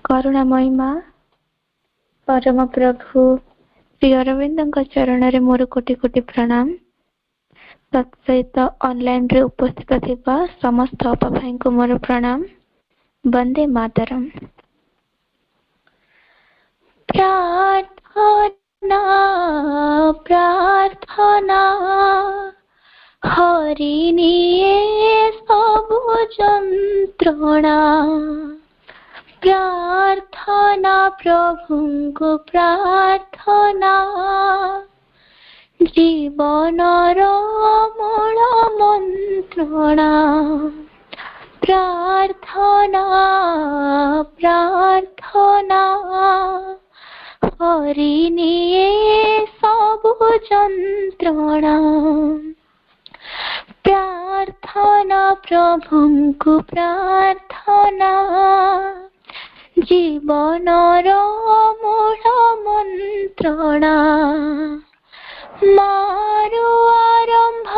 करुणामयी माँ परम प्रभु श्री अरविंद चरण रे मोर कोटि कोटि प्रणाम। तत्सहित ऑनलाइन रे उपस्थित थिबा समस्त अपा भाई को मोर प्रणाम। वंदे मातरम। प्रार्थना प्रार्थना हरि निये सबु जंत्रणा। प्रार्थना प्रभु को प्रार्थना जीवनर मूल मंत्रणा। प्रार्थना प्रार्थना हरि निये सबु जंत्रणा। प्रार्थना प्रभु को प्रार्थना जीवनर मूल मंत्रणा। मारो आरंभ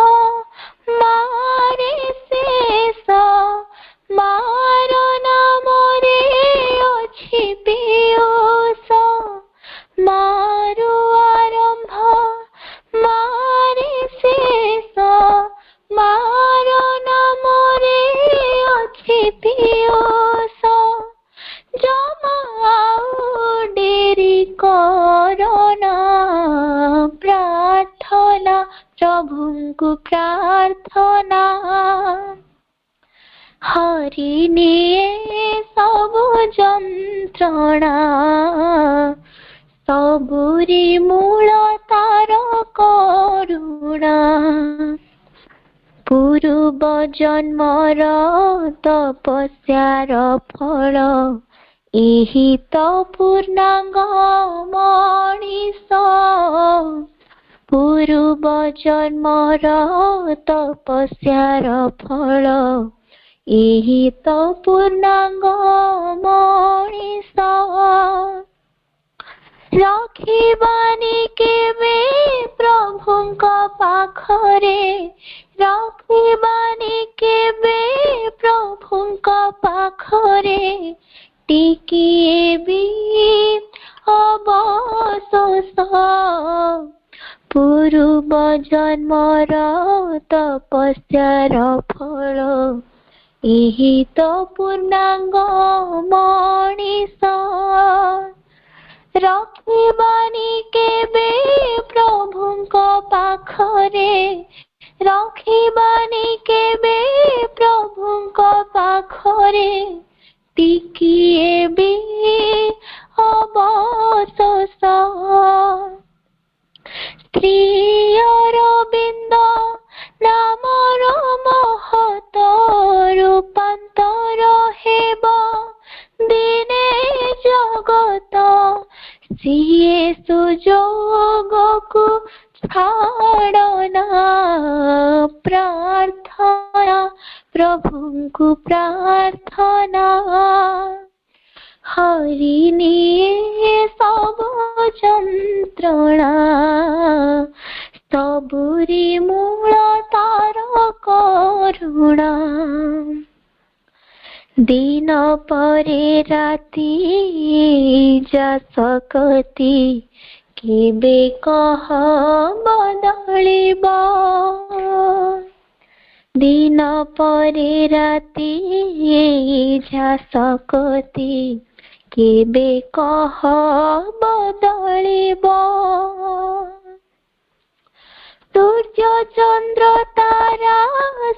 मारे शेष मारो नामरे अछि पीयूष। मारो आरंभ मारे शेष मारो नामरे अछि पीयूष। जमा डेरी करना प्रार्थना प्रभु को प्रार्थना हरि निये सबु जंत्रणा। सबुरी मूल तार करुणा। पूर्व जन्मर तपस्यार फल एही तो पूर्णांग मनीष। पूर्व जन्मर तपस्यार फल एही तो पूर्णांग मनीष। रखिबानी केबे प्रभुଙ୍କ पाखरे। रखिबानी केबे प्रभुଙ୍କ पाखरे। टिकिए भी अवशोष। पूर्व जन्मर तपस्यार फल एही तो पूर्णांग मनीष। रखिबानी केबे प्रभुଙ୍କ पाखरे। रखिबानी केबे प्रभुଙ୍କ पाखरे। टिकिए भी अवशोष। स्त्री अरविंद नामर महत रूपांतर हेब दिने जगत। सिए सुजोग को छाड़ना। प्रार्थना प्रभु को प्रार्थना हरि निये सबु जंत्रणा। सबुरी मूल तार करुणा। दिन परे राति जा सकती केबे कह बदलिब। दिन परे राति जा सकती केबे कह बदलिब। सूर्य चंद्र तारा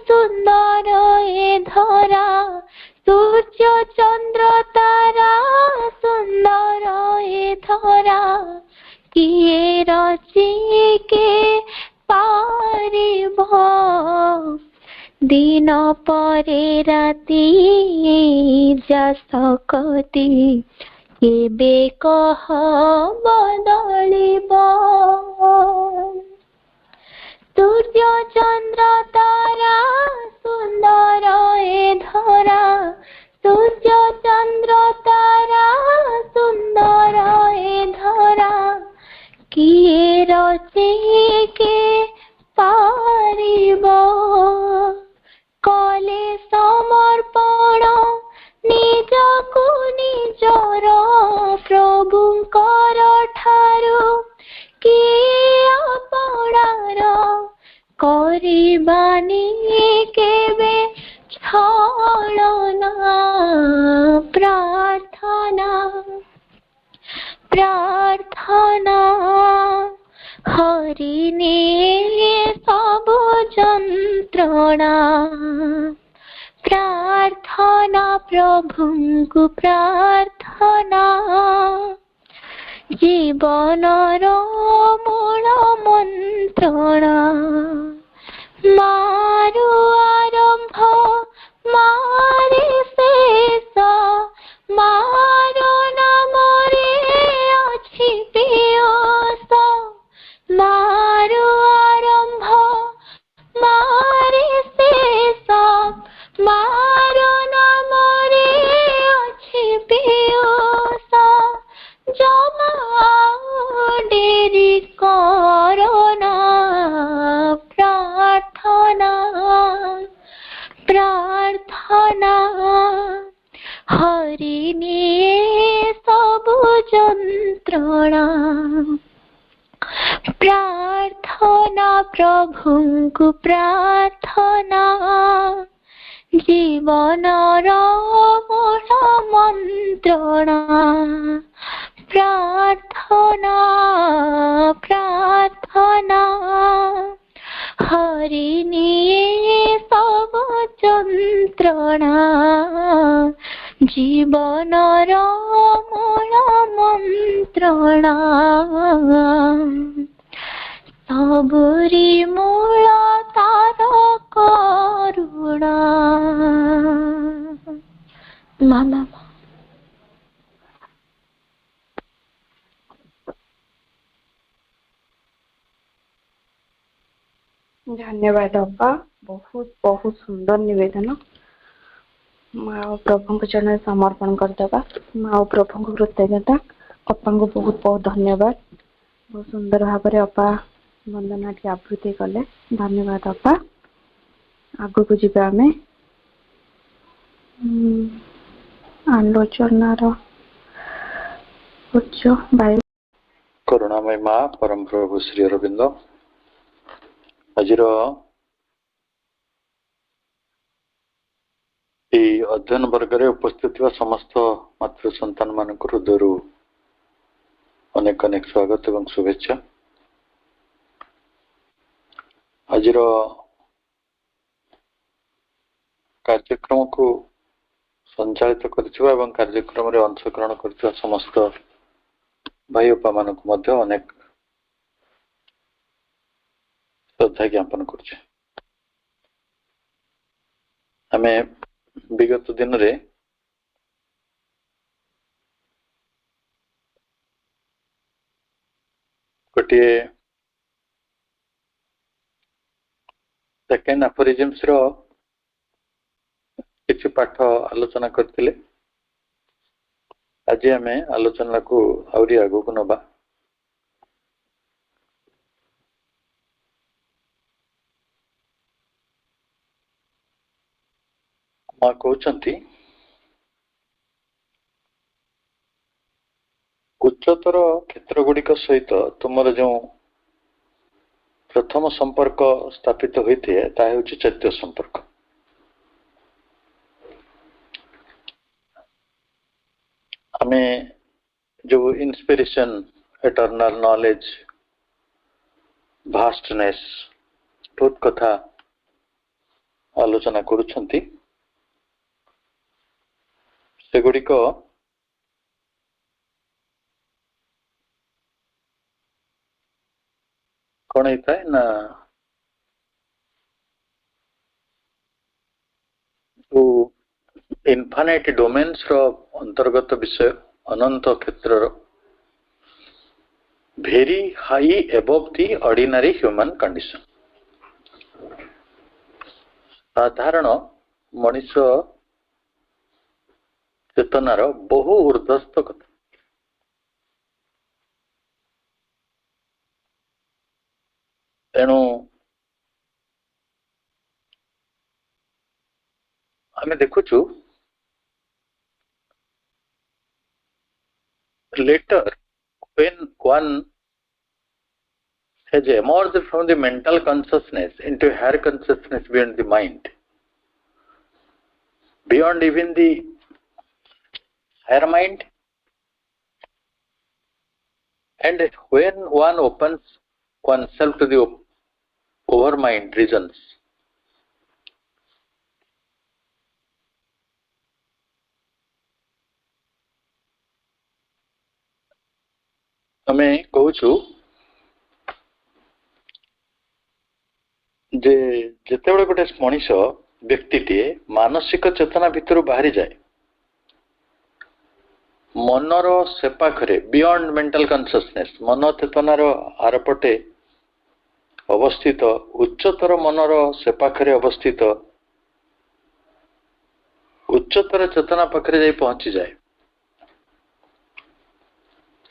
सुंदर ए धरा। सूर्य चंद्र तारा सुंदर ए धरा। किए रची के पारिब। दिन परे राति जा सकती केबे कह बदलिब। सूर्य चंद्र तारा सुंदर ए धरा। सूर्य चंद्र तारा सुंदर ए धरा। किए रची के पारिब। कले समर्पण निजको निजर प्रार्थना प्रार्थना हरिने सब जंत्रणा प्रार्थना प्रभुंकु प्रार्थना जीवनर मूल मंत्रणा मारु आरंभ मारे शेष मारो नामरे अछि पियस मारु आरंभ मारे शेष मारो नामरे अछि पियस जमा डेरी करना प्रार्थना प्रार्थना हरिने सब जंत्रणा प्रार्थना प्रभुंकु प्रार्थना जीवनर मूल मंत्रणा प्रार्थना प्रार्थना हरिने सब जंत्रणा जीवनर मूल मंत्रणा सबुरी मूल तार करुणा मामा धन्यवाद अप्पा बहुत बहुत सुंदर निवेदन माँ प्रभु को चरण समर्पण करदेवा माँ प्रभु को कृतज्ञता अप्पा को बहुत बहुत धन्यवाद बहुत सुंदर भाव में अप्पा वंदना की आवृत्ति कले धन्यवाद अप्पा आग को जीवा आम आलोचनार उच्च वायु करुणामय माँ परम प्रभु श्री अरविंद आजिर अध्ययन वर्ग में उपस्थित समस्त मातृ संतान मान हृदय अनेक अनेक स्वागत एवं शुभेच्छा। आजिर कार्यक्रम को संचालित करथिबा एवं कार्यक्रम रे अंशग्रहण करथिबा समस्त भाई उपा मान को मध्य अनेक श्रद्धा ज्ञापन कर विगत दिन रे गोटे सेकेंड अफोरिजम्स रो किछि पाठ आलोचना करथिले आज आम आलोचना को आउरी आगो को नबा माँ कहते उच्चतर क्षेत्र गुड़िक सहित तुमर जो प्रथम संपर्क स्थापित होते हैं चैत्य संपर्क आमे जो इंस्पिरेशन एटर्नल नॉलेज भास्टनेस बहुत कथा आलोचना करुछंती सेगुड़िक कौन होता है ना जो इनफाइनाइट डोमेन्स रो अंतर्गत विषय अनंत क्षेत्र वेरी हाई एबव दी ऑर्डिनरी ह्यूमन कंडीशन साधारण मनीष चेतनार बहु ऊर्ध्वस्त कथा तेणु आम देखुचु later when one has emerged from the mental consciousness into higher consciousness beyond the mind, beyond even the higher mind, and when one opens oneself to the overmind reasons, ଆମେ କହୁଛୁ ଯେ ଯେତେବେଳେ ଗୋଟେ ମଣିଷ ବ୍ୟକ୍ତିଟିଏ ମାନସିକ ଚେତନା ଭିତରୁ ବାହାରି ଯାଏ, ମନର ସେପାଖରେ ବିୟଣ୍ଡ ମେଣ୍ଟାଲ କନସିୟସନେସ୍, ମନ ଚେତନାର ଆରପଟେ ଅବସ୍ଥିତ ଉଚ୍ଚତର ମନର ସେପାଖରେ ଅବସ୍ଥିତ ଉଚ୍ଚତର ଚେତନା ପାଖରେ ଯାଇ ପହଞ୍ଚିଯାଏ,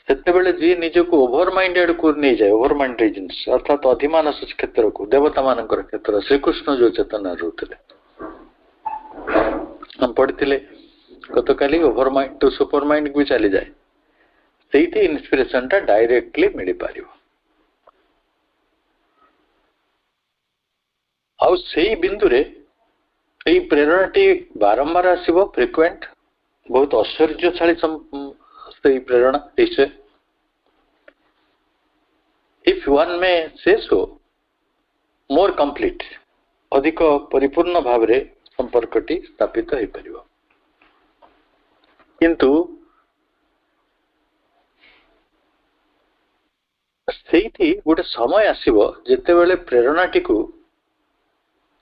ସେତେବେଳେ ଯିଏ ନିଜକୁ ଓଭର ମାଇଣ୍ଡ ଆଡକୁ ନେଇଯାଏ, ଓଭର ମାଇଣ୍ଡ ରିଜନ୍ସ ଅର୍ଥାତ ଅଧିମାନସ କ୍ଷେତ୍ରକୁ, ଦେବତା ମାନଙ୍କର କ୍ଷେତ୍ର, ଶ୍ରୀକୃଷ୍ଣ ଯୋଉ ଚେତନା ରହୁଥିଲେ, ଆମେ ପଢିଥିଲେ ଗତକାଲି, over mind to super mind ବି ଚାଲିଯାଏ, ସେଇଠି ଇନ୍ସପିରେସନ ଟା ଡାଇରେକ୍ଟଲି ମିଳିପାରିବ। ଆଉ ସେଇ ବିନ୍ଦୁରେ ଏଇ ପ୍ରେରଣାଟି ବାରମ୍ବାର ଆସିବ, ଫ୍ରିକ୍ୱେଣ୍ଟ, ବହୁତ ଐଶ୍ୱର୍ଯ୍ୟଶାଳୀ ସେଇ ପ୍ରେରଣା ନିଶ୍ଚୟ। If one may say so, more complete, ଅଧିକ ପରିପୂର୍ଣ୍ଣ ଭାବରେ ସମ୍ପର୍କଟି ସ୍ଥାପିତ ହେଇପାରିବ। କିନ୍ତୁ ସେଇଠି ଗୋଟେ ସମୟ ଆସିବ ଯେତେବେଳେ ପ୍ରେରଣାଟିକୁ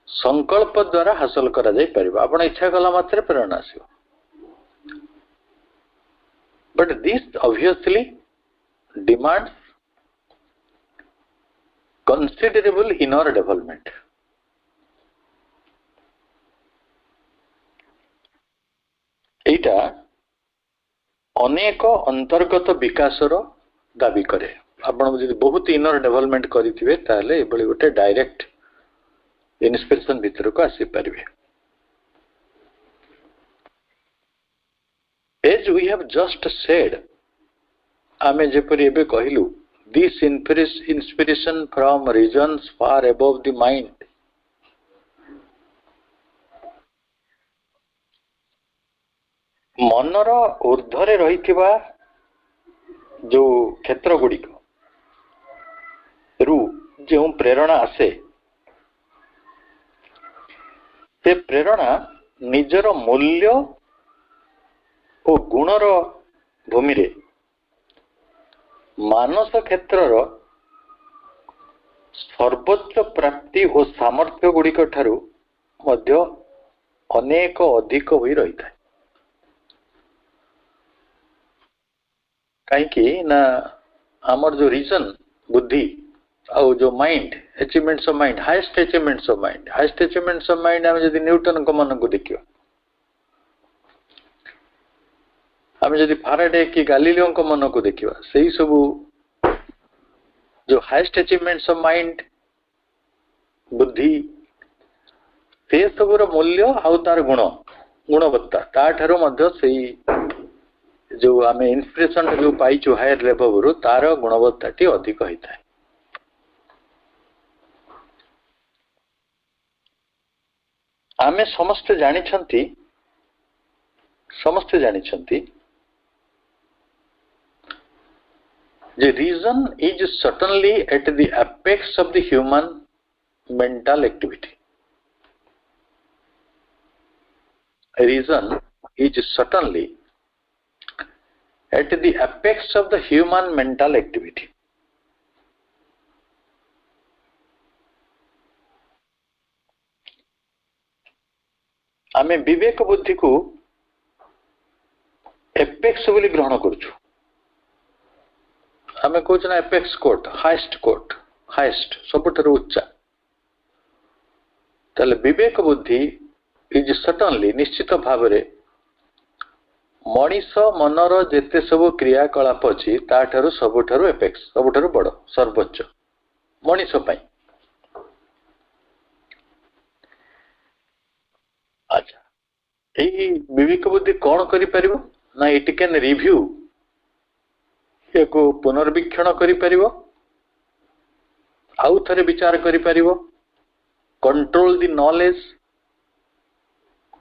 ସଂକଳ୍ପ ଦ୍ୱାରା ହାସଲ କରାଯାଇ ପାରିବ। ଆପଣ ଇଚ୍ଛା କଲା ମାତ୍ରେ ପ୍ରେରଣା ଆସିବ, but this obviously demands considerable inner development. এইটা ଅନେକ ଅନ୍ତର୍ଗତ ବିକାଶର ଦାବି କରେ। ଆପଣ ଯଦି ବହୁତ ଇନର ଡେଭଲପମେଣ୍ଟ କରିଥିବେ ତାହେଲେ ଏଭଳି ଗୋଟେ ଡାଇରେକ୍ଟ ଇନ୍ସପିରେସନ ଭିତରକୁ ଆସିପାରିବେ। As we have just said, ଆମେ ଯେପରି ଏବେ କହିଲୁ, this inspiration from regions far above the mind ମନର ଊର୍ଦ୍ଧ୍ୱରେ ରହିଥିବା ଯୋଉ କ୍ଷେତ୍ର ଗୁଡିକ ରୁ ଯେଉଁ ପ୍ରେରଣା ଆସେ, ସେ ପ୍ରେରଣା ନିଜର ମୂଲ୍ୟ ଓ ଗୁଣର ଭୂମିରେ ମାନସ କ୍ଷେତ୍ରର ସର୍ବୋଚ୍ଚ ପ୍ରାପ୍ତି ଓ ସାମର୍ଥ୍ୟ ଗୁଡିକ ଠାରୁ ମଧ୍ୟ ଅନେକ ଅଧିକ ହୋଇ ରହିଥାଏ। କାହିଁକି ନା ଆମର ଯୋଉ ରିଜନ, ବୁଦ୍ଧି ଆଉ ଯୋଉ mind, achievements of mind, highest achievements of mind, highest achievements of mind ଆମେ ଯଦି ନ୍ୟୁଟନଙ୍କ ମନକୁ ଦେଖିବା, ଆମେ ଯଦି ଫାରାଡେ କି ଗାଲିଲିଓଙ୍କ ମନକୁ ଦେଖିବା, ସେଇ ସବୁ ଯୋଉ ହାଇଏଷ୍ଟ ଆଚିଭମେଣ୍ଟସ ଅଫ ମାଇଣ୍ଡ, ବୁଦ୍ଧି, ସେ ସବୁର ମୂଲ୍ୟ ଆଉ ତାର ଗୁଣବତ୍ତା ତାଠାରୁ ମଧ୍ୟ ସେଇ ଯୋଉ ଆମେ ଇନ୍ସପିରେସନ ଯୋଉ ପାଇଛୁ ହାୟର ଲେଭଲରୁ, ତାର ଗୁଣବତ୍ତାଟି ଅଧିକ ହେଇଥାଏ। ଆମେ ସମସ୍ତେ ଜାଣିଛନ୍ତି ଯେ reason is certainly at the apex of the human mental activity. Reason is certainly at the apex of the human mental activity. ଆମେ ବିବେକ ବୁଦ୍ଧିକୁ ଏପେକ୍ସ ବୋଲି ଗ୍ରହଣ କରୁଛୁ। ଆମେ କହୁଛୁ ନା ଏପେକ୍ସ କୋର୍ଟ, ହାଇଏଷ୍ଟ, ସବୁଠାରୁ ଉଚ୍ଚା। ତାହେଲେ ବିବେକ ବୁଦ୍ଧି ଇଜ ସଟନଲି, ନିଶ୍ଚିତ ଭାବରେ ମଣିଷ ମନର ଯେତେ ସବୁ କ୍ରିୟାକଳାପ ଅଛି ତାଠାରୁ ସବୁଠାରୁ ଏପେକ୍ସ, ସବୁଠାରୁ ବଡ, ସର୍ବୋଚ୍ଚ ମଣିଷ ପାଇଁ। ଆଚ୍ଛା, ଏଇ ବିବେକ ବୁଦ୍ଧି କଣ କରିପାରିବ ନା ଇଟ୍ କ୍ୟାନ୍ ରିଭ୍ୟୁ, ଏକୁ ପୁନର୍ବୀକ୍ଷଣ କରିପାରିବ, ଆଉ ଥରେ ବିଚାର କରିପାରିବ, କଣ୍ଟ୍ରୋଲ ଦି ନଲେଜ,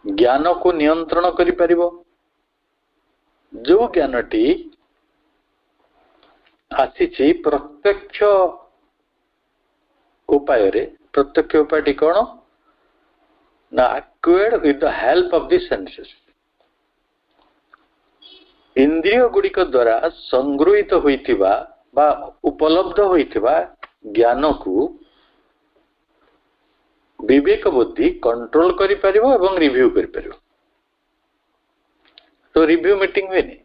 ଜ୍ଞାନକୁ ନିୟନ୍ତ୍ରଣ କରିପାରିବ, जो ज्ञानटी आसी प्रत्यक्ष उपाय प्रत्यक्ष उपाय कौन ना acquired with the help of the senses इंद्रिय गुड़िक द्वारा संगृहित होइथिबा बा उपलब्ध होइथिबा ज्ञान को विवेक बुद्धि कंट्रोल करि परिबो एवं रिव्यू करि परिबो तो रिव्यू मीटिंग हुए नहीं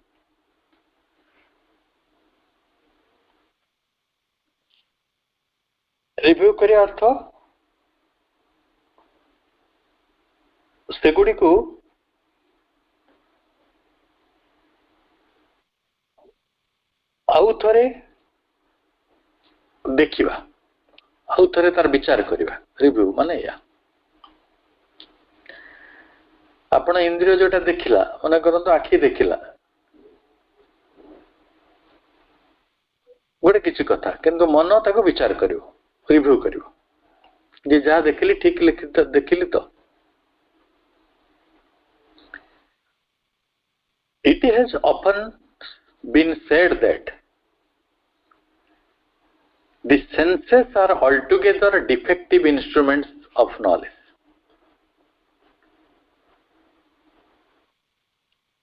रिव्यू करे अर्थ सेगुड़ी को आउ थरे देखिबा आउ थरे तार विचार करिबा रिव्यू माने या आपण इंद्रिय जोटा देखिला माने करंतु आखि देखिला गोटे किसी कथा किंतु मन ताको विचार करिवो रिव्यू करिवो जे जहाँ देखिली ठीक देखिली तो it has often been said that the senses are altogether defective instruments of knowledge.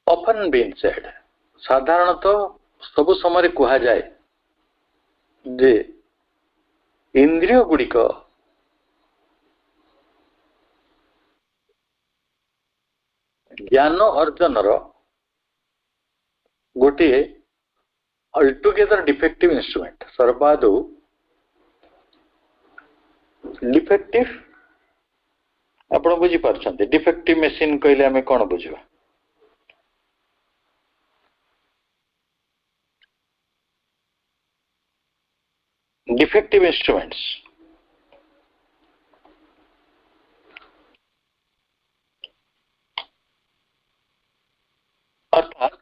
Often been said साधारणतः सब समय कहा जाए जे इंद्रिय गुड़िक ज्ञान अर्जनर गोटे altogether defective instrument सर्वादौ डिफेक्टिव आपण बुझी पारछन्ते डिफेक्टिव मशीन कहले हमें कोन बुझिबा डिफेक्टिव इंस्ट्रूमेंट्स अर्थात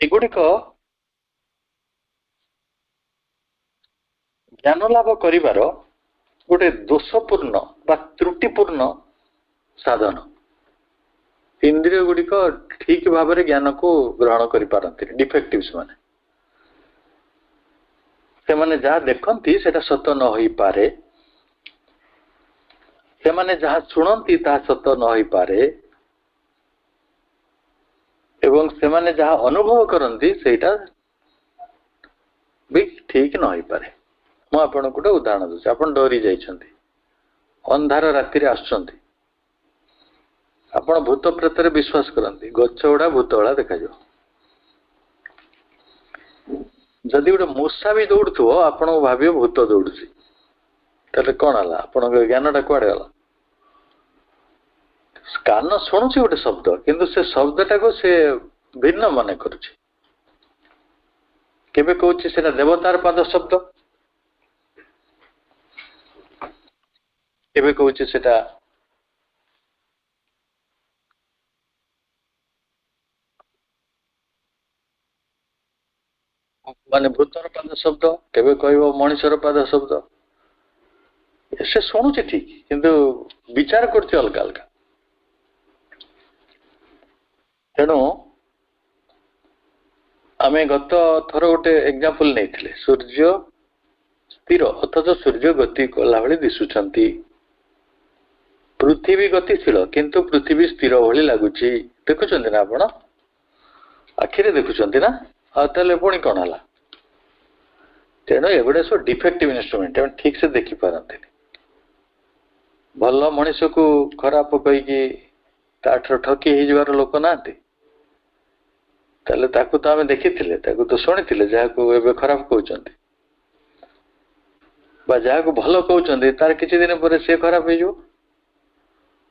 एगुड़िक ज्ञान लाभ करिवार गोटे दोषपूर्ण बा त्रुटिपूर्ण साधन इंद्रिय गुड़िक ठीक भाव में ज्ञान को ग्रहण करि पारंती डिफेक्टिव्स माने से माने जहाँ देखती सेटा सत न होई पारे से माने जहाँ शुणती ता सत न होई पारे एवं से माने जहाँ अनुभव करती सेटा भी ठीक न होई पारे मु आपन गोटे उदाहरण दूसरी आप डरी जाइछन्ती अंधार राति आसुचंती आपण भूत प्रेत विश्वास करती गछ गुड़ा भूत वाला देखा जाओ जदि गोटे मूषा भी दौड़ू आपण भाव भूत दौड़ी ताले कौन है आप ज्ञानटा कुआड़े गला कान शुणुची गोटे शब्द किंतु से शब्दटा को से भिन्न मन करुचे केबे कहूची सेटा देवतार पाद शब्द केबे कहूची सेटा माने भूतर पाद शब्द केबे कहबो मनुष्यर पाद शब्द से शुणुचे ठीक किंतु विचार करते अलग अलग तेणु आमे गत थर गोटे एग्जांपल नहीं सूर्य स्थिर अथच सूर्य गति कला भाई दिशुचंती पृथ्वी गतिशील किंतु पृथ्वी स्थिर भली लगुच देखुं ना आपण आखिरे देखुं ना ताले पुणी कौन है तेणु एगुड़ा सब डिफेक्टिव इन्स्ट्रुमेंट ठीक से देखी पारती भल मनीष को खराब कहीकि ठकी हो लोक ना ताकू तो आम देखी तो शुणी जहाँ खराब कहते जहाँ को भल कहते तार किसी दिन पर सी खराब हो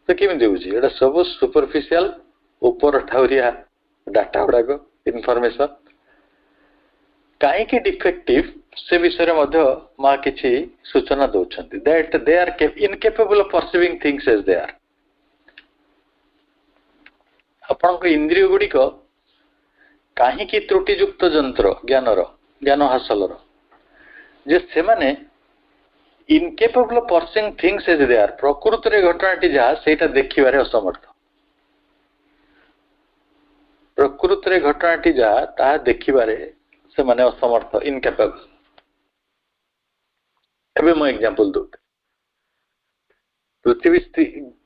तो केमी होता सब सुपरफिशियल ऊपर ठाउरिया डाटा गुड़ाक इनफॉरमेशन कहीं डिफेक्टिव से विषय माँ किसी सूचना दौरान that they are incapable of perceiving things as they are आपण इंद्रिय गुड़िक कहीं त्रुटियुक्त जंत्र ज्ञान हासिल जे से माने ଇନକେପେବଲ ଅଫ ପରସିଂ ଥିଙ୍ଗସ୍ ଏଜ୍ ଦେ ଆର୍, ପ୍ରକୃତରେ ଘଟଣାଟି ଯାହା ସେଇଟା ଦେଖିବାରେ ଅସମର୍ଥ, ପ୍ରକୃତରେ ଘଟଣାଟି ଯାହା ତାହା ଦେଖିବାରେ ସେମାନେ ଅସମର୍ଥ, ଇନକେପେବଲ। ଏବେ ମୁଁ ଏକ୍ସାମ୍ପଲ ଦଉଛି, ପୃଥିବୀ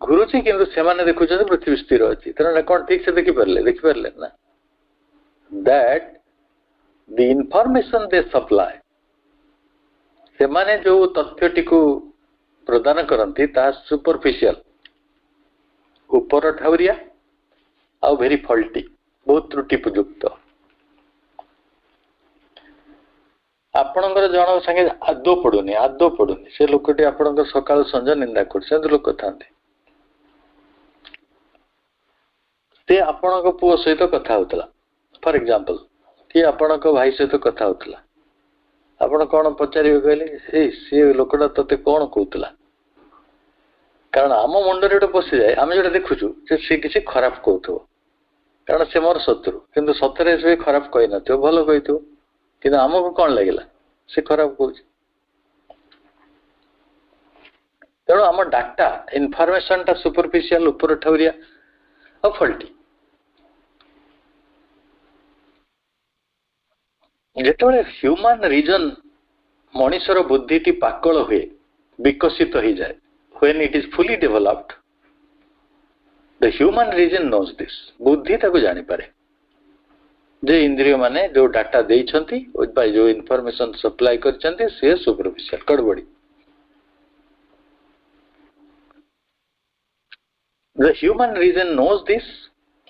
ଘୁରୁଛି କିନ୍ତୁ ସେମାନେ ଦେଖୁଛନ୍ତି ପୃଥିବୀ ସ୍ଥିର ଅଛି, ତେଣୁ କଣ ଠିକ ସେ ଦେଖିପାରିଲେ ନା? That the information they supply, ସେମାନେ ଯୋଉ ତଥ୍ୟଟିକୁ ପ୍ରଦାନ କରନ୍ତି ତାହା ସୁପରଫିସିଆଲ, ଉପର ଠାଉରିଆ ଆଉ ଭେରି ଫଲ୍ଟି, ବହୁତ ତ୍ରୁଟିଯୁକ୍ତ। ଆପଣଙ୍କର ଜଣଙ୍କ ସାଙ୍ଗେ ଆଦୌ ପଡୁନି, ସେ ଲୋକଟି ଆପଣଙ୍କର ସକାଳୁ ସଞ୍ଜ ନିନ୍ଦା କରୁଛି, ସେମିତି ଲୋକ ଥାନ୍ତି। ସେ ଆପଣଙ୍କ ପୁଅ ସହିତ କଥା ହଉଥିଲା ଫର ଏକ୍ସାମ୍ପଲ, କି ଆପଣଙ୍କ ଭାଇ ସହିତ କଥା ହଉଥିଲା, ଆପଣ କଣ ପଚାରିବେ କହିଲେ, ସେ ଲୋକଟା ତତେ କଣ କହୁଥିଲା? କାରଣ ଆମ ମୁଣ୍ଡରେ ଗୋଟେ ପଶିଯାଏ, ଆମେ ଯୋଉଟା ଦେଖୁଛୁ ଯେ ସେ କିଛି ଖରାପ କହୁଥିବ, କାରଣ ସେ ମୋର ଶତ୍ରୁ, କିନ୍ତୁ ସତରେ ସେ ଖରାପ କହିନଥିବ, ଭଲ କହିଥିବ, କିନ୍ତୁ ଆମକୁ କଣ ଲାଗିଲା ସେ ଖରାପ କହୁଛି। ତେଣୁ ଆମ ଡାଟା ଇନଫର୍ମେସନଟା ସୁପରଫିସିଆଲ, ଉପର ଠାଉରିଆ ଆଉ ଫଲ୍ଟି। ଯେତେବେଳେ ହ୍ୟୁମାନ ରିଜନ, ମଣିଷର ବୁଦ୍ଧିଟି ପାକଳ ହୁଏ, ବିକଶିତ ହେଇଯାଏ, when it is fully developed, the human reason knows this, ବୁଦ୍ଧି ତାକୁ ଜାଣିପାରେ ଯେ ଇନ୍ଦ୍ରିୟ ମାନେ ଯୋଉ ଡାଟା ଦେଇଛନ୍ତି ବା ଯୋଉ ଇନଫର୍ମେସନ ସପ୍ଲାଏ କରିଛନ୍ତି ସେ superficial, ଗଡବଡି। The human reason knows this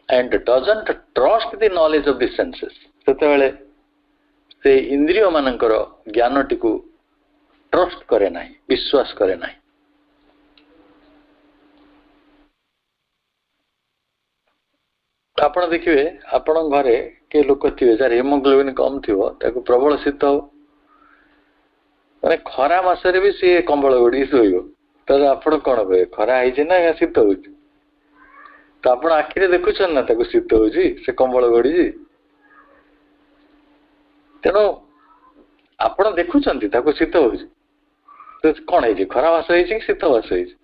and doesn't trust the knowledge of the senses, ସେତେବେଳେ ସେ ଇନ୍ଦ୍ରିୟ ମାନଙ୍କର ଜ୍ଞାନଟିକୁ ଟ୍ରଷ୍ଟ କରେ ନାହିଁ, ବିଶ୍ୱାସ କରେ ନାହିଁ। ଆପଣ ଦେଖିବେ ଆପଣଙ୍କ ଘରେ କିଏ ଲୋକ ଥିବେ ଯାହାର ହିମୋଗ୍ଲୋବିନ କମ ଥିବ, ତାକୁ ପ୍ରବଳ ଶୀତ ହବ, ମାନେ ଖରା ମାସରେ ବି ସିଏ କମ୍ବଳ ଘୋଡିକି ଶୋଇବ, ତାହେଲେ ଆପଣ କଣ କହିବେ, ଖରା ହେଇଛି ନା ଶୀତ ହଉଛି? ତ ଆପଣ ଆଖିରେ ଦେଖୁଛନ୍ତି ନା ତାକୁ ଶୀତ ହଉଛି, ସେ କମ୍ବଳ ଘୋଡିଛି, ତେଣୁ ଆପଣ ଦେଖୁଛନ୍ତି ତାକୁ ଶୀତ ହଉଛି, ତ କଣ ହେଇଛି, ଖରା ମାସ ହେଇଛି କି ଶୀତ ମାସ ହେଇଛି?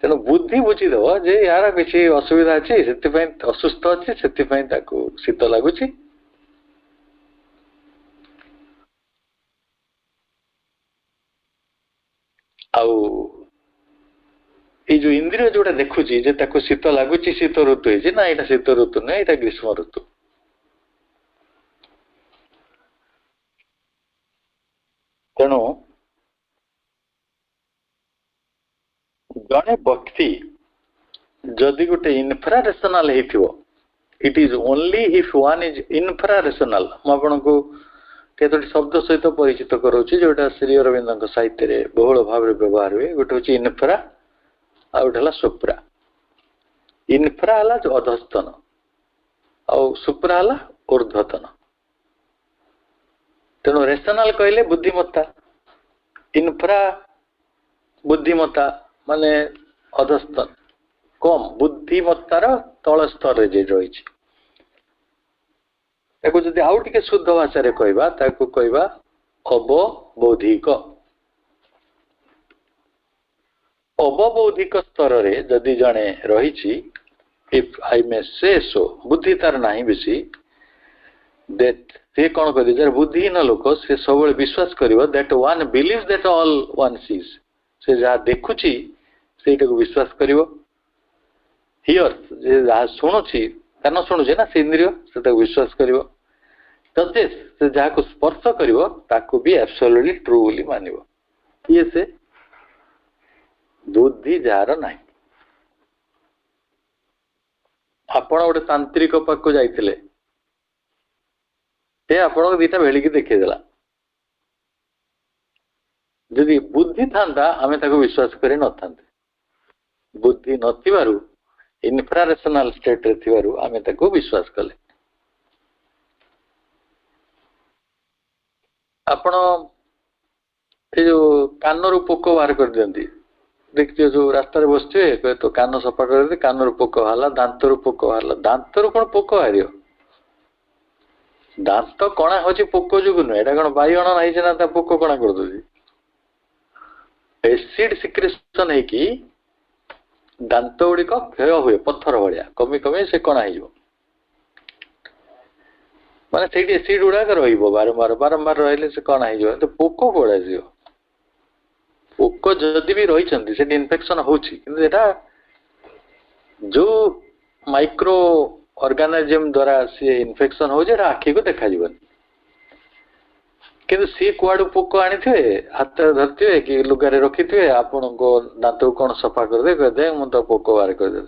ତେଣୁ ବୁଦ୍ଧି ବୁଝିଦବ ଯେ ୟାର କିଛି ଅସୁବିଧା ଅଛି, ସେଥିପାଇଁ ଅସୁସ୍ଥ ଅଛି, ସେଥିପାଇଁ ତାକୁ ଶୀତ ଲାଗୁଛି। ଆଉ ଏଇ ଯୋଉ ଇନ୍ଦ୍ରିୟ ଯୋଉଟା ଦେଖୁଛି ଯେ ତାକୁ ଶୀତ ଲାଗୁଛି, ଶୀତ ଋତୁ ହେଇଛି, ନା ଏଇଟା ଶୀତ ଋତୁ ନୁହେଁ, ଏଇଟା ଗ୍ରୀଷ୍ମ ଋତୁ। ତେଣୁ ଜଣେ ବ୍ୟକ୍ତି ଯଦି ଗୋଟେ ଇନଫ୍ରାରେସନାଲ ହେଇଥିବ, it is only if one is infrarational. ମୁଁ ଆପଣଙ୍କୁ କେତୋଟି ଶବ୍ଦ ସହିତ ପରିଚିତ କରାଉଛି ଯୋଉଟା ଶ୍ରୀ ଅରବିନ୍ଦଙ୍କ ସାହିତ୍ୟରେ ବହୁଳ ଭାବରେ ବ୍ୟବହାର ହୁଏ। ଗୋଟେ ହଉଛି ଇନଫ୍ରା, ଆଉ ଗୋଟେ ହେଲା ସୁପ୍ରା। ଇନଫ୍ରା ହେଲା ଅଧସ୍ତନ ଆଉ ସୁପ୍ରା ହେଲା ଊର୍ଧ୍ୱତନ। ତେଣୁ ରେସନାଲ କହିଲେ ବୁଦ୍ଧିମତ୍ତା, ଇନଫ୍ରା ବୁଦ୍ଧିମତ୍ତା ମାନେ ଅଧସ୍ତନ, କମ ବୁଦ୍ଧିମତ୍ତାର ତଳ ସ୍ତରରେ ଯେ ରହିଛି। ତାକୁ ଯଦି ଆଉ ଟିକେ ଶୁଦ୍ଧ ଭାଷାରେ କହିବା, ତାକୁ କହିବା ଅବବୌଦ୍ଧିକ। ଅବବୌଦ୍ଧିକ ସ୍ତରରେ ଯଦି ଜଣେ ରହିଛି, ଇଫ୍ ଆଇ ମେ ସେ ସୋ, ବୁଦ୍ଧି ତାର ନାହିଁ ବେଶୀ, ସେ କଣ କରିବ, ଯାହାର ବୁଦ୍ଧିହୀନ ଲୋକ ସେ ସବୁବେଳେ ବିଶ୍ୱାସ କରିବ that one believes that all one sees, ସେ ଯାହା ଦେଖୁଛି ସେଇଟାକୁ ବିଶ୍ୱାସ କରିବ। ହିୟର, ଯେ ଯାହା ଶୁଣୁଛି, କାନ ଶୁଣୁଛି ନା ସେ ଇନ୍ଦ୍ରିୟ, ସେ ତାକୁ ବିଶ୍ୱାସ କରିବ। ଟଚେସ୍, ସେ ଯାହାକୁ ସ୍ପର୍ଶ କରିବ ତାକୁ ବି ଆବସଲ୍ୟୁଟଲି ଟ୍ରୁ ବୋଲି ମାନିବ। କିଏ ସେ? ବୁଦ୍ଧି ଯାହାର ନାହିଁ। ଆପଣ ଗୋଟେ ତାନ୍ତ୍ରିକ ପାଖକୁ ଯାଇଥିଲେ, ସେ ଆପଣଙ୍କୁ ଦିଟା ଭେଳିକି ଦେଖେଇଦେଲା, ଯଦି ବୁଦ୍ଧି ଥାନ୍ତା ଆମେ ତାକୁ ବିଶ୍ୱାସ କରି ନଥାନ୍ତେ। ବୁଦ୍ଧି ନଥିବାରୁ, ଇନଫ୍ରାରେସନାଲ ଷ୍ଟେଟରେ ଥିବାରୁ ଆମେ ତାକୁ ବିଶ୍ୱାସ କଲେ। ଆପଣ ଏ ଯୋଉ କାନରୁ ପୋକ ବାହାର କରିଦିଅନ୍ତି, ଦେଖିଥିବେ ଯୋଉ ରାସ୍ତାରେ ବସିଥିବେ, କହିବେ ତ କାନ ସଫା କରିଦିଅନ୍ତି, କାନରୁ ପୋକ ବାହାରିଲା, ଦାନ୍ତରୁ ପୋକ ବାହାରିଲା। ଦାନ୍ତରୁ କଣ ପୋକ ବାହାରିବ? ଦାନ୍ତ କଣା ହଉଛି ପୋକ ଯୋଗୁ ନୁହେଁ, ଏଇଟା କଣ ବାଇଗଣ ହେଇଛି ନା ତା ପୋକ କଣା କରିଦଉଛି? एसिड सिक्रेशन है कि दांत गुड़िक क्षय हुए पत्थर भाया कमी कमी से कणा हो माने से एसिड गुड़ाक बारंबार बारंबार रही से कणा हो पोक कड़ा जी पोक जदि भी रही से इन्फेक्शन होता जो माइक्रो ऑर्गेनिज्म द्वारा सी इन्फेक्शन हो आखि को देखा किंतु सी कुआड़ू पोक आनी थे हाथ धरते कि लुगारे रखी थे आपण को दांत को कौन सफा करदे कहदे मु तो पोक बाहर करदे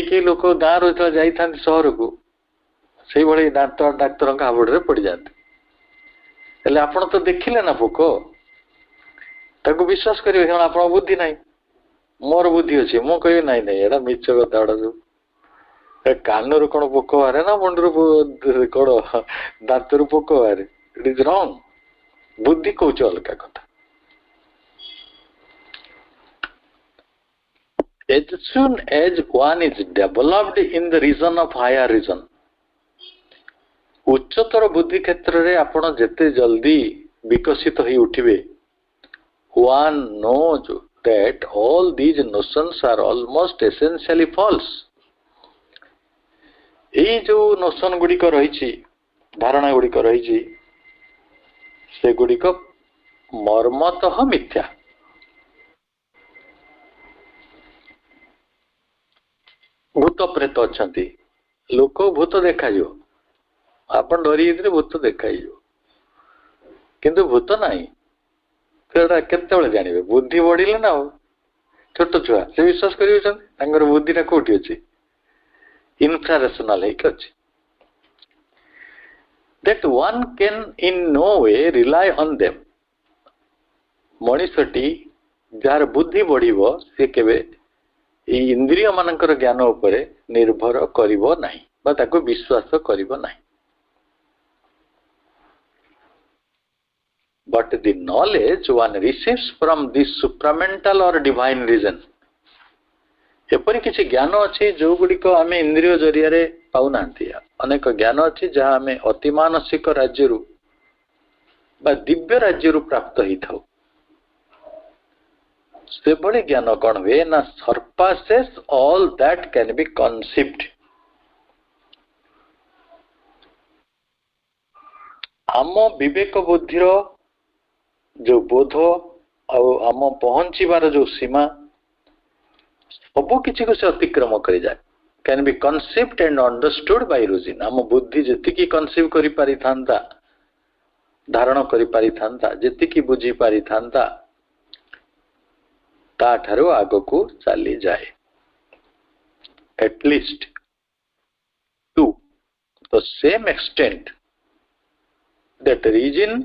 कि लोक गाँव रू जाता सहर को से भाई दांत डाक्तर हाबुड़ पड़ जाते आपण तो देखिले ना पोक ताको विश्वास करेंगे आप बुद्धि ना मोर बुद्धि अच्छी मु कह ना एटा मिछ कथा गुड़ा जो कान रू कौन पोक बाहर ना मुंड कौन दांत रू पोक बाहर इट इज रॉन्ग बुद्धि कौच अलग कथा as soon as one is developed in the region of higher region उच्चतर बुद्धि क्षेत्र रे आपण जेते जल्दी विकसित हो उठिबे one knows that all these notions are almost essentially false ये जो नोशन गुड़िक रही धारणा गुड़िक रही से गुड़िक मर्मतः मिथ्या भूत प्रेत अच्छा लोक भूत देखा आपन डरी भूत देखा किंतु भूत नहीं केते जानवे बुद्धि बढ़िले ना छोट छुआ से विश्वास कर बुद्धिटा कौटी अच्छी इनफ्रारेशनल है that one can in no way rely on them मनीषटी जार बुद्धि बढ़िबो से केबे इंद्रिय मानकर ज्ञान उपरे निर्भर करिबो नाही बा ताको विश्वास करिबो नाही but the knowledge one receives from this supramental or divine reason एपरी किसी ज्ञान अच्छी जो गुड़िक आम इंद्रिय जरिया पाऊना अनेक ज्ञान अच्छी जहाँ आम अति मानसिक राज्य दिव्य राज्य प्राप्त होता से बड़ी ज्ञान कौन हुए ना surpasses all that can be conceived आम विवेक बुद्धिर जो बोध आम पहुंचीबार जो सीमा सबू किसी को से अतिक्रम कर जाए can be conceived and understood by reason आम बुद्धि जी कनसिव करि पारि थांता धारण करि पारि थांता जी बुझी पारि थांता ता ठारो आग को चली जाए at least to the same extent that reason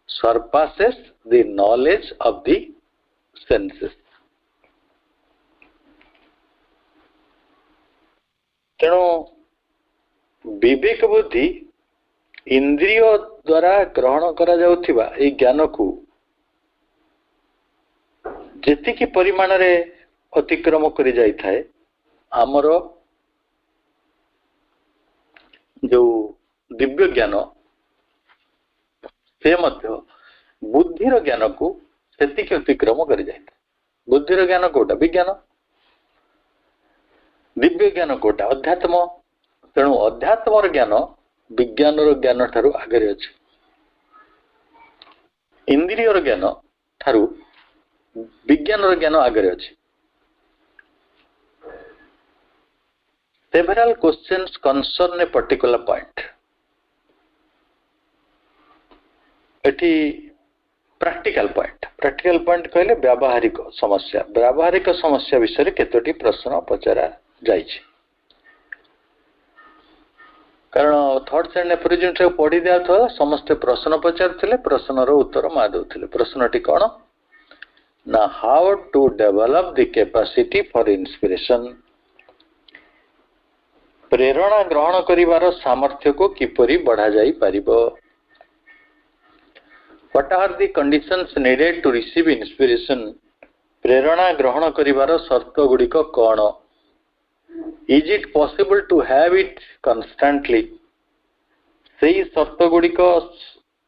surpasses the knowledge of the senses तेणु विवेक बुद्धि इंद्रिय द्वारा ग्रहण करा जाउथिबा ए ज्ञान को जेतिकी परिमाण रे अतिक्रम करि जाई थाए हमर जो दिव्य ज्ञान से मध्य बुद्धिर ज्ञान को सेतिकी अतिक्रम करि जाई बुद्धिर ज्ञान कोटा विज्ञान दिव्य ज्ञान कोटा अध्यात्म तेणु अध्यात्म ज्ञान विज्ञान ज्ञान ठारू आगे अच्छे इंद्रिय ज्ञान ठारू विज्ञान ज्ञान आगे अच्छे several questions concern a particular point eighty practical point कहले व्यावहारिक समस्या विषय रे केतोटी प्रश्न पचरा जाइए कारण थर्ड स्टैंडर्ड प्रेजेंट पढ़ी दिया था समस्ते प्रश्न पचार प्रश्न उत्तर माँ दौले प्रश्नटी कौन ना how to develop the capacity for inspiration प्रेरणा ग्रहण करिवार सामर्थ्य को किपरि बढ़ा जाई पारिबो what are the conditions needed to receive inspiration प्रेरणा ग्रहण करिवार शर्त गुड़िक कौन Is it possible to have it constantly? सही शर्त गुड़िक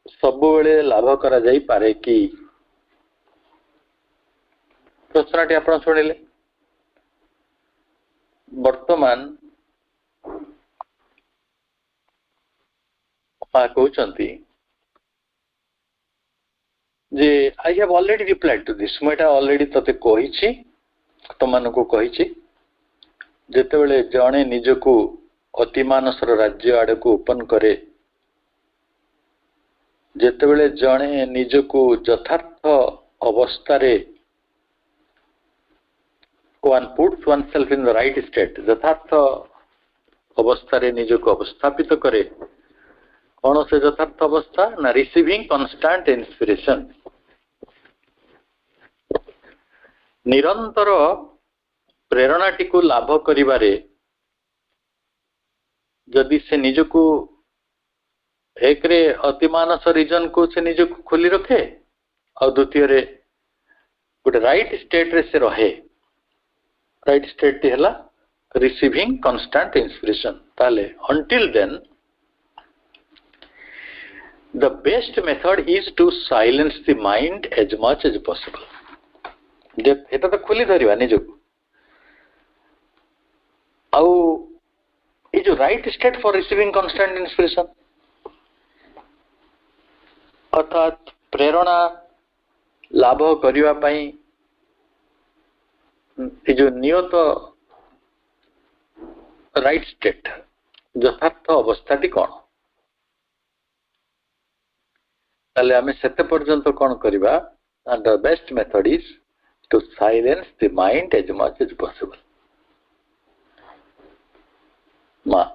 सबुबेले लाभ करा जाई पारे कि? प्रश्नटी आप शुणिले। वर्तमान कहते जे I have already replied to this, मुझे ऑलरेडी तते कही तुमको कही जेतेबेले जणे निजको अतिमानसर राज्य आड़ को ओपन करे, जेतेबेले जणे निजको यथार्थ अवस्था रे one puts oneself in the right state, यथार्थ अवस्था रे निजको अवस्थापित करे। कौन से यथार्थ अवस्था ना? रिसीविंग कॉन्स्टेंट इंस्पिरेशन, निरंतर प्रेरणाटी को लाभ करिबारे जदि से निजको एक रे अतिमानस रीजन को से निजको खोली रखे और द्वितीय रे गोटे राइट स्टेट रे से रहे। राइट स्टेट टी हला रिसीविंग कॉन्स्टेंट इंस्पिरेशन। ताले until then the best method is to silence the mind as much as possible। जे एटा तो खोली धरिबा निजको आउ ये जो right state for receiving constant inspiration अर्थात प्रेरणा लाभ करिवा पई ये जो नियत राइट स्टेट यथार्थ अवस्थाटी कौन? ताले आमे सेते पर्यंत कौन करिबा? and the best method is to silence the mind as much as possible। माँ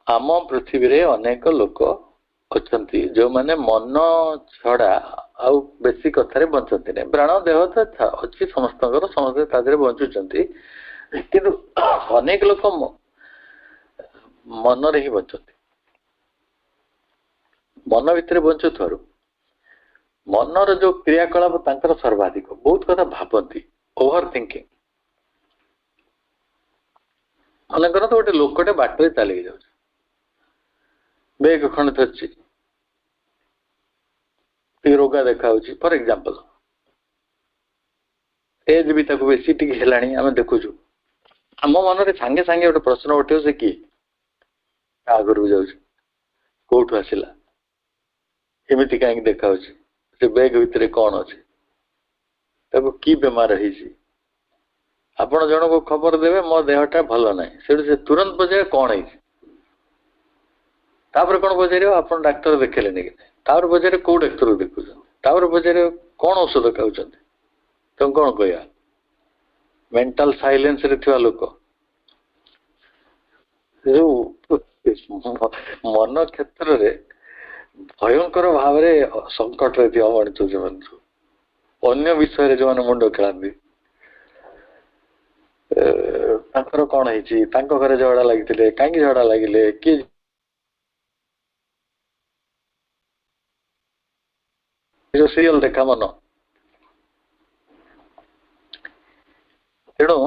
आम पृथ्वी रे अनेक लोक अछंती जो माने मन छड़ा आउ बेसी कथारे बंचती नहीं। प्राण देह तो अच्छी समस्त समस्ते तादरे बंचुचंती, किंतु अनेक लोक मन रे ही बंचती। मन भितर बंचुथारु मनर जो क्रियाकलाप तांकर सर्वाधिक बहुत कथा भाबंती, ओवर थिंकिंग। मनकर तो गोटे लोकटे बाटे चली जाऊँ, बेग खंड थी रोगा देखा फॉर एग्जांपल एज भी ताको बेसी टिक हेलाणी आम देखुचु। आम मन सांगे सांगे गोटे प्रश्न उठे से किए आगर जाऊँ कौटू आसला एमती कहीं देखा से बैग भितर कौन अच्छे कि बेमार है आपण जन को खबर देवे मो देहटा भल ना से तुरंत पचारे कौन है कौन पचार आप डाक्तर देखेले कि तापर पचारे कौ डाक्तर देखुच तापर पचारे कौन औषध खाऊँ तुम कौन कह मेंटल साइलेंस रे थिवा लोक जो मन क्षेत्र रे भयंकर भाव संकट रे थिवा मଣିଷ जो अन्य विषय जो मुंड खेलांती तांकर कौन है घरे झगड़ा लगी कहीं झगड़ा लगिले कि जो सीरियल देखा मन तेणु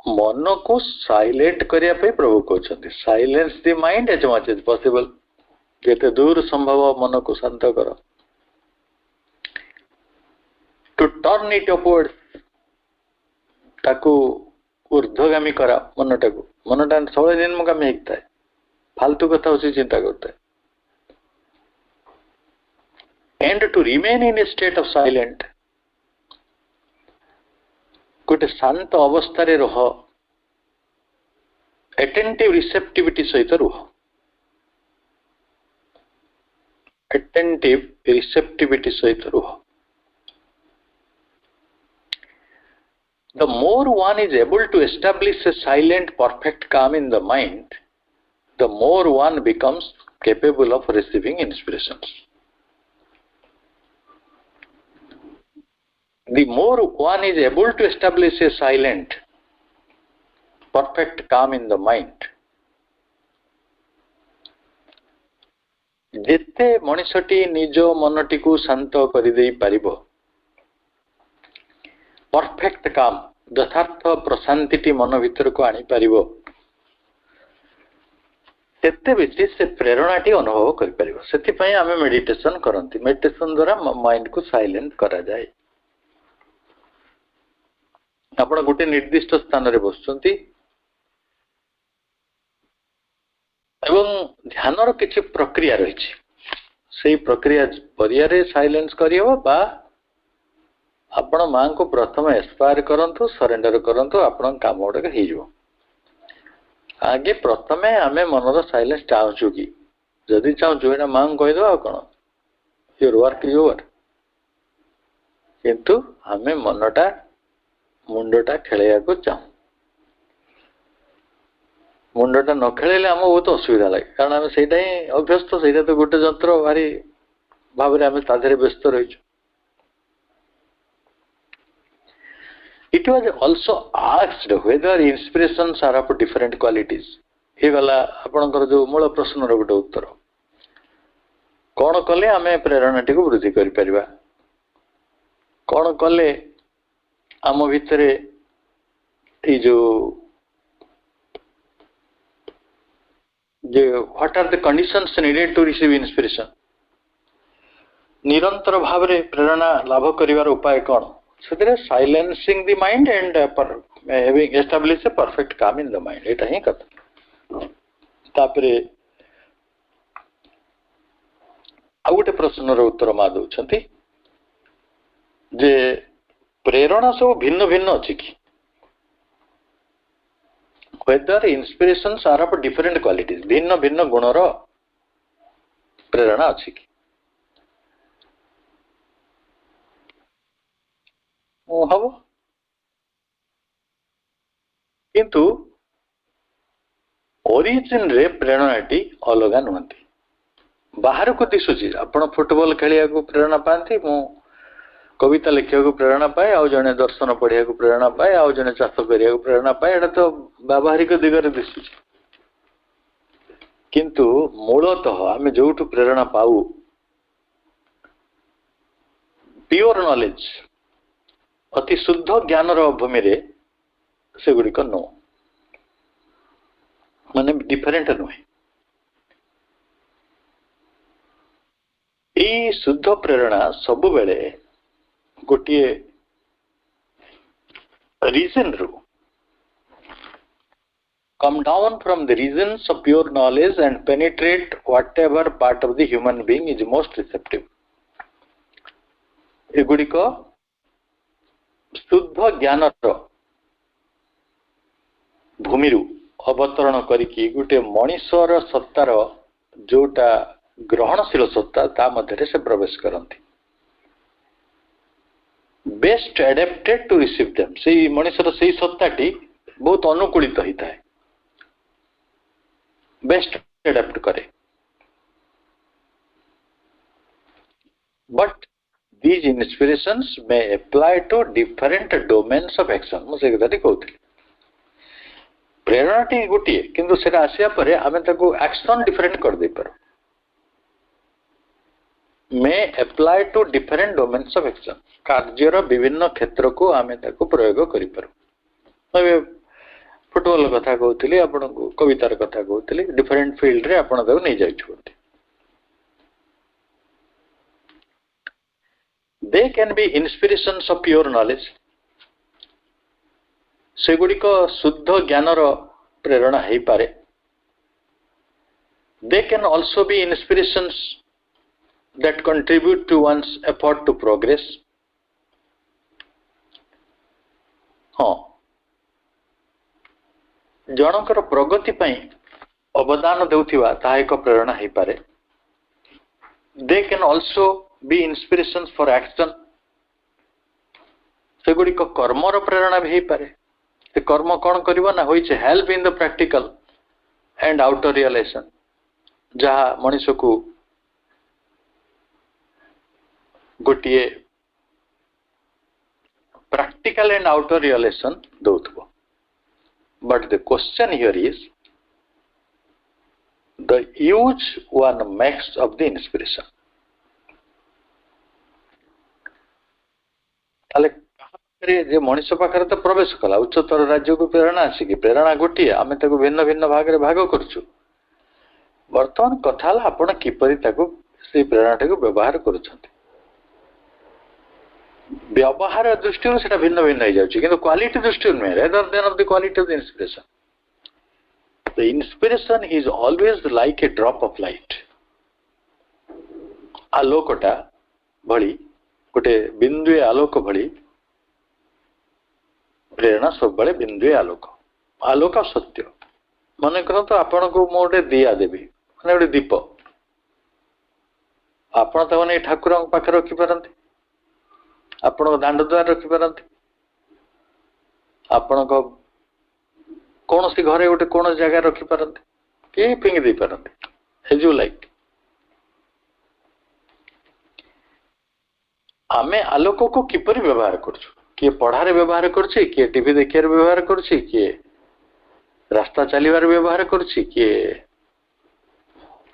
मन को साइलेंट करने प्रभु कहते silence the mind as much as possible जिते दूर संभव मन को शांत कर टू टर्न इट अपवर्ड ताकू ऊर्ध्वगामी करा मनटा को मनटा सब निम्नगामी होता है फालतू कथा उसी चिंता करता है and to remain in a state of silent गोटे शांत अवस्था रे रह एटेंटिव रिसेप्टिविटी सहित रुह एटेंटिव रिसेप्टिविटी सहित रुह The more one is able to establish a silent, perfect calm in the mind, the more one becomes capable of receiving inspirations. The more one is able to establish a silent, perfect calm in the mind, जेते मनुष्यटी निज मनटी को शांत कर दे पारिबो perfect काम यथार्थ प्रशांति मन भीतर को आनी पारिबो सेते बेसी से प्रेरणाटी अनुभव कर परिबो। सेति पई आमे मेडिटेशन करंती। मेडिटेशन द्वारा माइंड को साइलेंट करा जाए। आपण गोटे निर्दिष्ट स्थान रे बसचंती एवं ध्यानर किछि प्रक्रिया रहिछि। सेही प्रक्रिया परियारे साइलेंस करियो बा आपण मां को प्रथम एक्सपायर करंतु, सरेंडर करंतु, आपण काम ओडे हेइजो। आगे प्रथमे आमे मनर साइलेंस चाहूँ कि जदि चाहूँ एना मां कहि दो कोन योर वर्क इज ओवर, किंतु आमे मनटा मुंडटा खेलैया को चाहूँ। मुंडटा न खेलेले आम बहुत असुविधा लगे, कारण आम सेटा ही अभ्यस्त। सेटा तो गोटे जंत्र भारी भाव में आम ताधरे व्यस्त रही। It was also asked whether inspirations are of different qualities. ये गला आपनकर जो मूल प्रश्न रो गोटे उत्तर। कौन कले आमे प्रेरणाटी को वृद्धि करि परिबा, कौन कले आम भितरे ई जो what are the conditions needed to receive inspiration, निरंतर भाव रे प्रेरणा लाभ करिवार उपाय कौन? सेतरे silencing the mind and having establish a perfect calm in the mind. एटा ही कथा। तापरे आ गोटे प्रश्न रो उत्तर मा दउछंती जे प्रेरणा सब भिन्न भिन्न अछि कि? whether inspirations are of different qualities, भिन्न भिन्न गुणर प्रेरणा अछि कि? हबो, किंतु ओरिजिन रे प्रेरणाटी अलगा नुहंती। बाहर को दिशुची आपण फुटबॉल खेलिया को प्रेरणा पाती, मु कविता लिखिया को प्रेरणा पाए, आउ जने दर्शन पढ़िया को प्रेरणा पाए, आउ जने चाष करिया को प्रेरणा पाए। एटा तो व्यावहारिक दिगरे दिशुची, किंतु मूलतः आमे जोठु प्रेरणा पाऊ प्योर नॉलेज, अति शुद्ध ज्ञान भूमि रे से गुड़िक नो माने डिफरेंट नुहे। ई शुद्ध प्रेरणा सब बेले गोटे रीजन रू come down from the regions of pure knowledge and penetrate whatever part of the human being is most receptive. एगुड़िक शुद्ध ज्ञान भूमि अवतरण करिकी गोटे मनीषर सत्तार जोटा ग्रहणशील सत्ता ता मध्य से प्रवेश करती। Best adapted to receive them, से मनीषर से सत्ताटी बहुत अनुकूलित होता है, बेस्ट एडेप्ट करे। But these inspirations may apply to different domains of action। मुझे कथाटी कहूली प्रेरणाटी गोटे, किंतु सेटा आसिया परे आमे ताको एक्शन डिफरेंट कर दे पारो। may apply to different domains of action, career विभिन्न क्षेत्र को आमे ताको प्रयोग करि पारो। फुटबॉल कथा कहूली, आपण को कवितार कथा कहूली, डिफरेंट फील्ड रे आपण ताको नै जाइछुंती। They can be inspirations of pure knowledge, से गुड़िक शुद्ध ज्ञानर प्रेरणा है पारे। They can also be inspirations that contribute to one's effort to progress। हाँ, जनकर प्रगति पई अवदान देउथिबा ता एक प्रेरणा है पारे। They can also be inspirations for action, से गुड़िक कर्मर प्रेरणा भी पारे। से कर्म कौन करिवो ना होइछ help in the practical and outer realisation, जहाँ मनुष्य को गोटे प्रैक्टिकल एंड आउटर रियलाइजेशन दउथबो। But the question here is the use one makes of the inspiration. जे मनीष पाखे तो प्रवेश कला उच्चतर राज्य को प्रेरणा आसिकी, प्रेरणा गोटे आम भिन्न भिन्न भाग रे भाग करछु, वर्तमान कथा आपण किपरि ताको से प्रेरणाटी को व्यवहार करुछंती व्यवहार दृष्टि से भिन्न भिन्न हो जाउछि किंतु क्वालिटी दृष्टि नुहे rather than of the quality of the inspiration the inspiration is always like a drop of light आलोकटा भली गोटे बिंदुए आलोक भली प्रेरणा सब बड़े बिंदुए आलोक आलोक सत्य मन करतो आपण को मो गोटे दिया देबी माने गोटे दीप आपण तो माने ठाकुर पाखे रखी पारंती आपण दांड द्वार रखी पारंती आपण कौन सी घरे गोटे कौन जगह रखी पारंती कि फिंगी दे पारंती एज यू लाइक आमे आलोक को किपरि व्यवहार करछु किए पढ़ारे व्यवहार करछि किए टीवी देखियार व्यवहार करछि किए रास्ता चलीबार व्यवहार करछि किए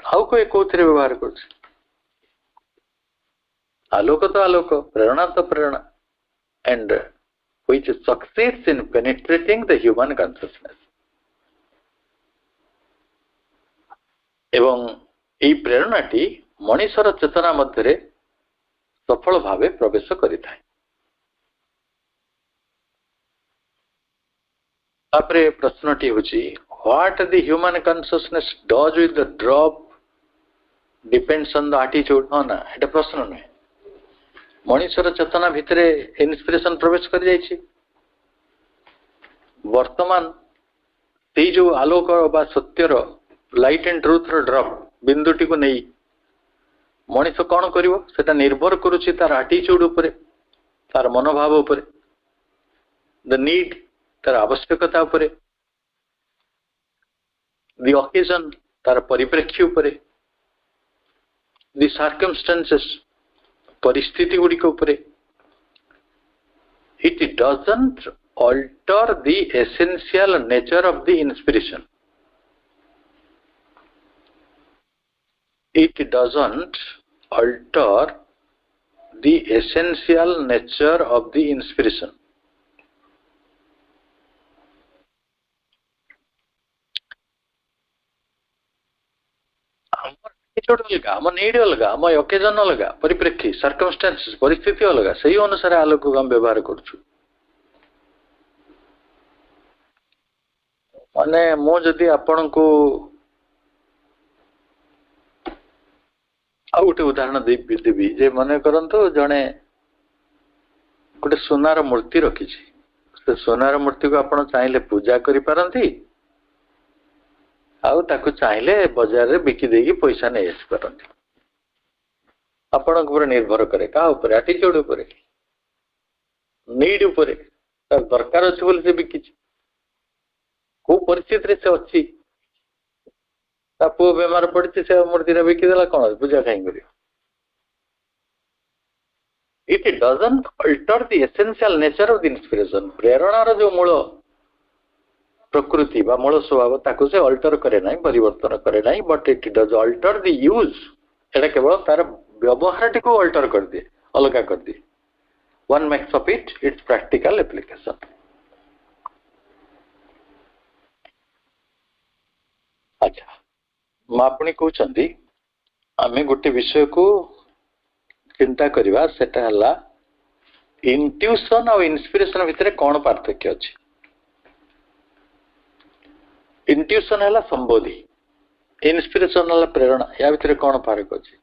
आउ कोई कोथरे व्यवहार करछि आलोक तो आलोक प्रेरणा तो प्रेरणा and which succeeds in penetrating the human consciousness एवं এই প্রেরণাটি মনিষর চেতনা মধ্যে সফল ভাবে প্রবেশ করিଥାଏ তাপরে প্রশ্নটি হচ্ছে what the human consciousness does with the drop depends on the attitude हो ना এটা প্রশ্ন নয় मनीषर चेतना भितर इन्स्पिरेशन प्रवेश कर जाइए वर्तमान से जो आलोक बा सत्यर लाइट एंड ट्रुथ ड्रॉप बिंदुटी को नहीं मनीष कौन करिवो सेटा निर्भर करुछि तार एटीट्यूड उपरे तार मनोभाव उपरे द नीड तार आवश्यकता उपरे द ओकेजन तार परिप्रेक्ष्य उपरे द सर्कमस्टेंसेस परिस्थिति गुड़िक उपरे it doesn't alter the essential nature of the inspiration it doesn't alter the essential nature of the inspiration अलगा आम नीड अलगा आम ओकेजन अलगा परिप्रेक्षी सर्कमस्टेंसेस परिस्थिति अलगा सही अनुसार आलोक को हम व्यवहार करछु माने मो जदि आपण को आ गोटे उदाहरण देवी जे मन करंतु जने गोटे सोनार मूर्ति रखी से सोनार मूर्ति को आपण चाहिले पूजा करि पारंती आउ ताकू चाहिले बाजार रे बिकी देगी पैसा नै आस पारंती आपण ऊपर निर्भर करे का ऊपर एटीट्यूड ऊपर नीड ऊपर तार दरकार अछि बोली से बिकी को परिस्थिति रे से अछि पु बेमार पड़ी से मूर्ति बिकीदेला कौन पूजा कहीं कर it doesn't alter the essential nature of the inspiration प्रेरणार जो मूल प्रकृति बा मूल स्वभाव ताको से अल्टर करे नाही परिवर्तन करे नाही but it does alter the use एटा केवल तार व्यवहार को अल्टर कर दे अलगा कर दे one makes of it its practical application अच्छा मापणी कहते आमे गोटे विषय को चिंता करवा सेटा हला इंट्यूशन और इंस्पिरेशन भितर कौन पार्थक्य अछि इंट्यूशन हला संबोधि इंस्पिरेशन हला प्रेरणा या भितर कौन फरक अछि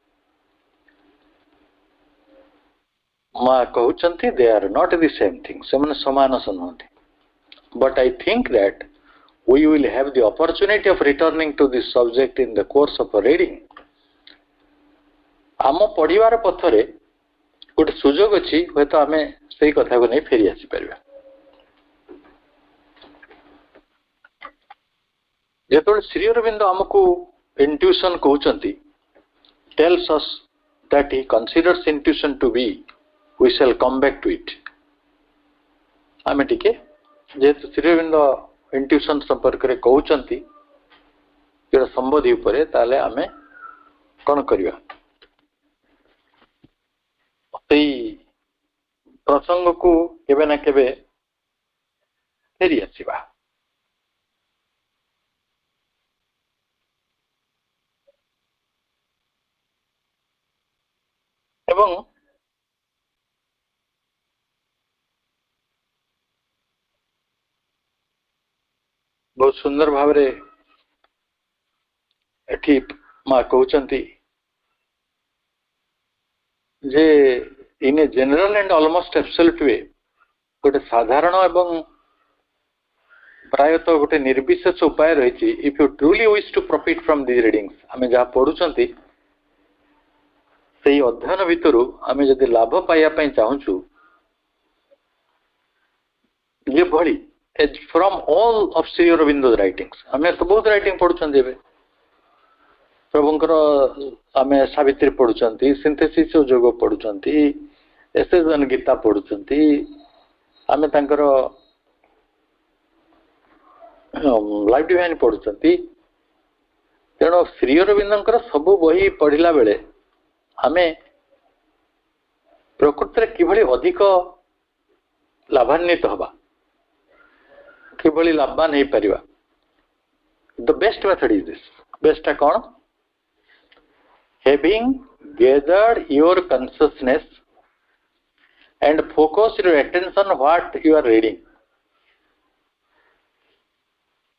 मा कहउचंती they are not the same thing समान समान सनहंती but I think that we will have the opportunity of returning to this subject in the course of reading आम पढ़िबार पथरे गोटे सुजोग अछि होय तो आमे सही कथा को नहीं फेरी आसी परबा जेतोल श्री अरविंद हमको intuition कहउचंती tells us that he considers intuition to be we shall come back to it आमे टिके जेतु श्री अरविंद इंट्यूशन संपर्क रे कहउचंती जे संबोधि उपरे ताले आमे कोन करिवा सेई प्रसंग को केबे ना केबे फेरी आसीबा ଏବଂ ବହୁତ ସୁନ୍ଦର ଭାବରେ ଏଠି ମା କହୁଛନ୍ତି ଯେ in a general and almost absolute way ଗୋଟେ ସାଧାରଣ ଏବଂ ପ୍ରାୟତଃ ଗୋଟେ ନିର୍ବିଶେଷ ଉପାୟ ରହିଛି if you truly wish to profit from these readings ଆମେ ଯାହା ପଢୁଛନ୍ତି ସେଇ ଅଧ୍ୟୟନ ଭିତରୁ ଆମେ ଯଦି ଲାଭ ପାଇବା ପାଇଁ ଚାହୁଁଛୁ ଯେଭଳି from all of Shri Aurobindo writings ଆମେ ତ ବହୁତ ରାଇଟିଂ ପଢୁଛନ୍ତି ଏବେ ପ୍ରଭୁଙ୍କର ଆମେ ସାବିତ୍ରୀ ପଢୁଛନ୍ତି ସିନ୍ଥେସିସ୍ ଓ ଯୋଗ ପଢୁଛନ୍ତି ଏସେଜନ ଗୀତା ପଢୁଛନ୍ତି ଆମେ ତାଙ୍କର ଲାଇଫ ଡିଭାଇନ୍ ପଢୁଛନ୍ତି ତେଣୁ ଶ୍ରୀ ଅରବିନ୍ଦଙ୍କର ସବୁ ବହି ପଢିଲା ବେଳେ ଆମେ ପ୍ରକୃତରେ କିଭଳି ଅଧିକ ଲାଭାନ୍ୱିତ ହବା କିଭଳି ଲାଭବାନ ହେଇପାରିବା the best method is this ବେଷ୍ଟଟା କ'ଣ having gathered your consciousness and focused your attention what you are reading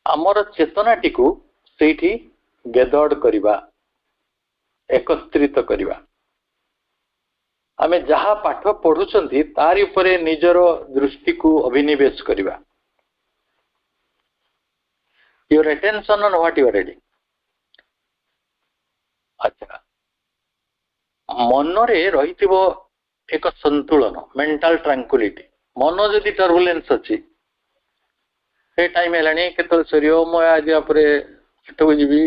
ଆମର ଚେତନାଟିକୁ ସେଇଠି ଗେଦର୍ଡ କରିବା ଏକତ୍ରିତ କରିବା ଆମେ ଯାହା ପାଠ ପଢୁଛନ୍ତି ତାରି ଉପରେ ନିଜର ଦୃଷ୍ଟିକୁ ଅଭିନିବେଶ କରିବା your attention on what you are reading ଆଚ୍ଛା ମନରେ ରହିଥିବ ଏକ ସନ୍ତୁଳନ ମେଣ୍ଟାଲ ଟ୍ରାଙ୍କୁଲିଟି ମନ ଯଦି ଟର୍ବୁଲେନ୍ସ ଅଛି ସେ ଟାଇମ ହେଲାଣି କେତେବେଳେ ସରିବ ମୁଁ ଆଜି ପରେ ହାଟକୁ ଯିବି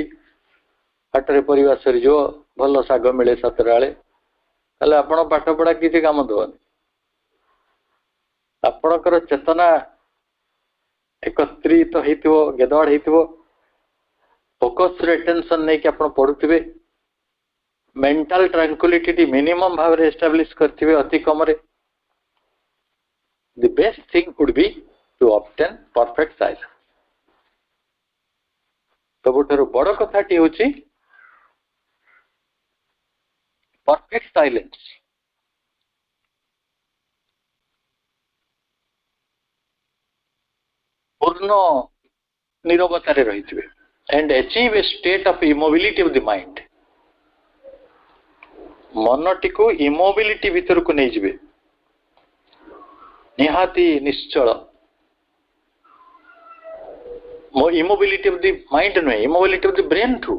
ହାଟରେ ପରିବା ସରିଯିବ ଭଲ ଶାଗ ମିଳେ 7ଟା ବେଳେ ତାହେଲେ ଆପଣ ପାଠ ପଢା କିଛି କାମ ଦେବନି ଆପଣଙ୍କର ଚେତନା ଏକତ୍ରିତ ହେଇଥିବ ଗେଦଡ଼ ହେଇଥିବ ଫୋକସ୍ରେ ଆଟେନସନ ନେଇକି ଆପଣ ପଢୁଥିବେ मेंटल ट्रांक्विलिटी मिनिमम भाव रे एस्टाब्लिश करथिबे अति कम रे the best thing would be to obtain perfect silence सबुठारु बड़ कथाटी होची परफेक्ट साइलेंस पूर्ण नीरवता रे रहिथिबे and achieve a state of immobility of the mind मनटी को इमोबिलिटी भीतर को नहीं जिबे निहाती निश्चल मो इमोबिलिटी ऑफ द माइंड नुहे immobility of the brain through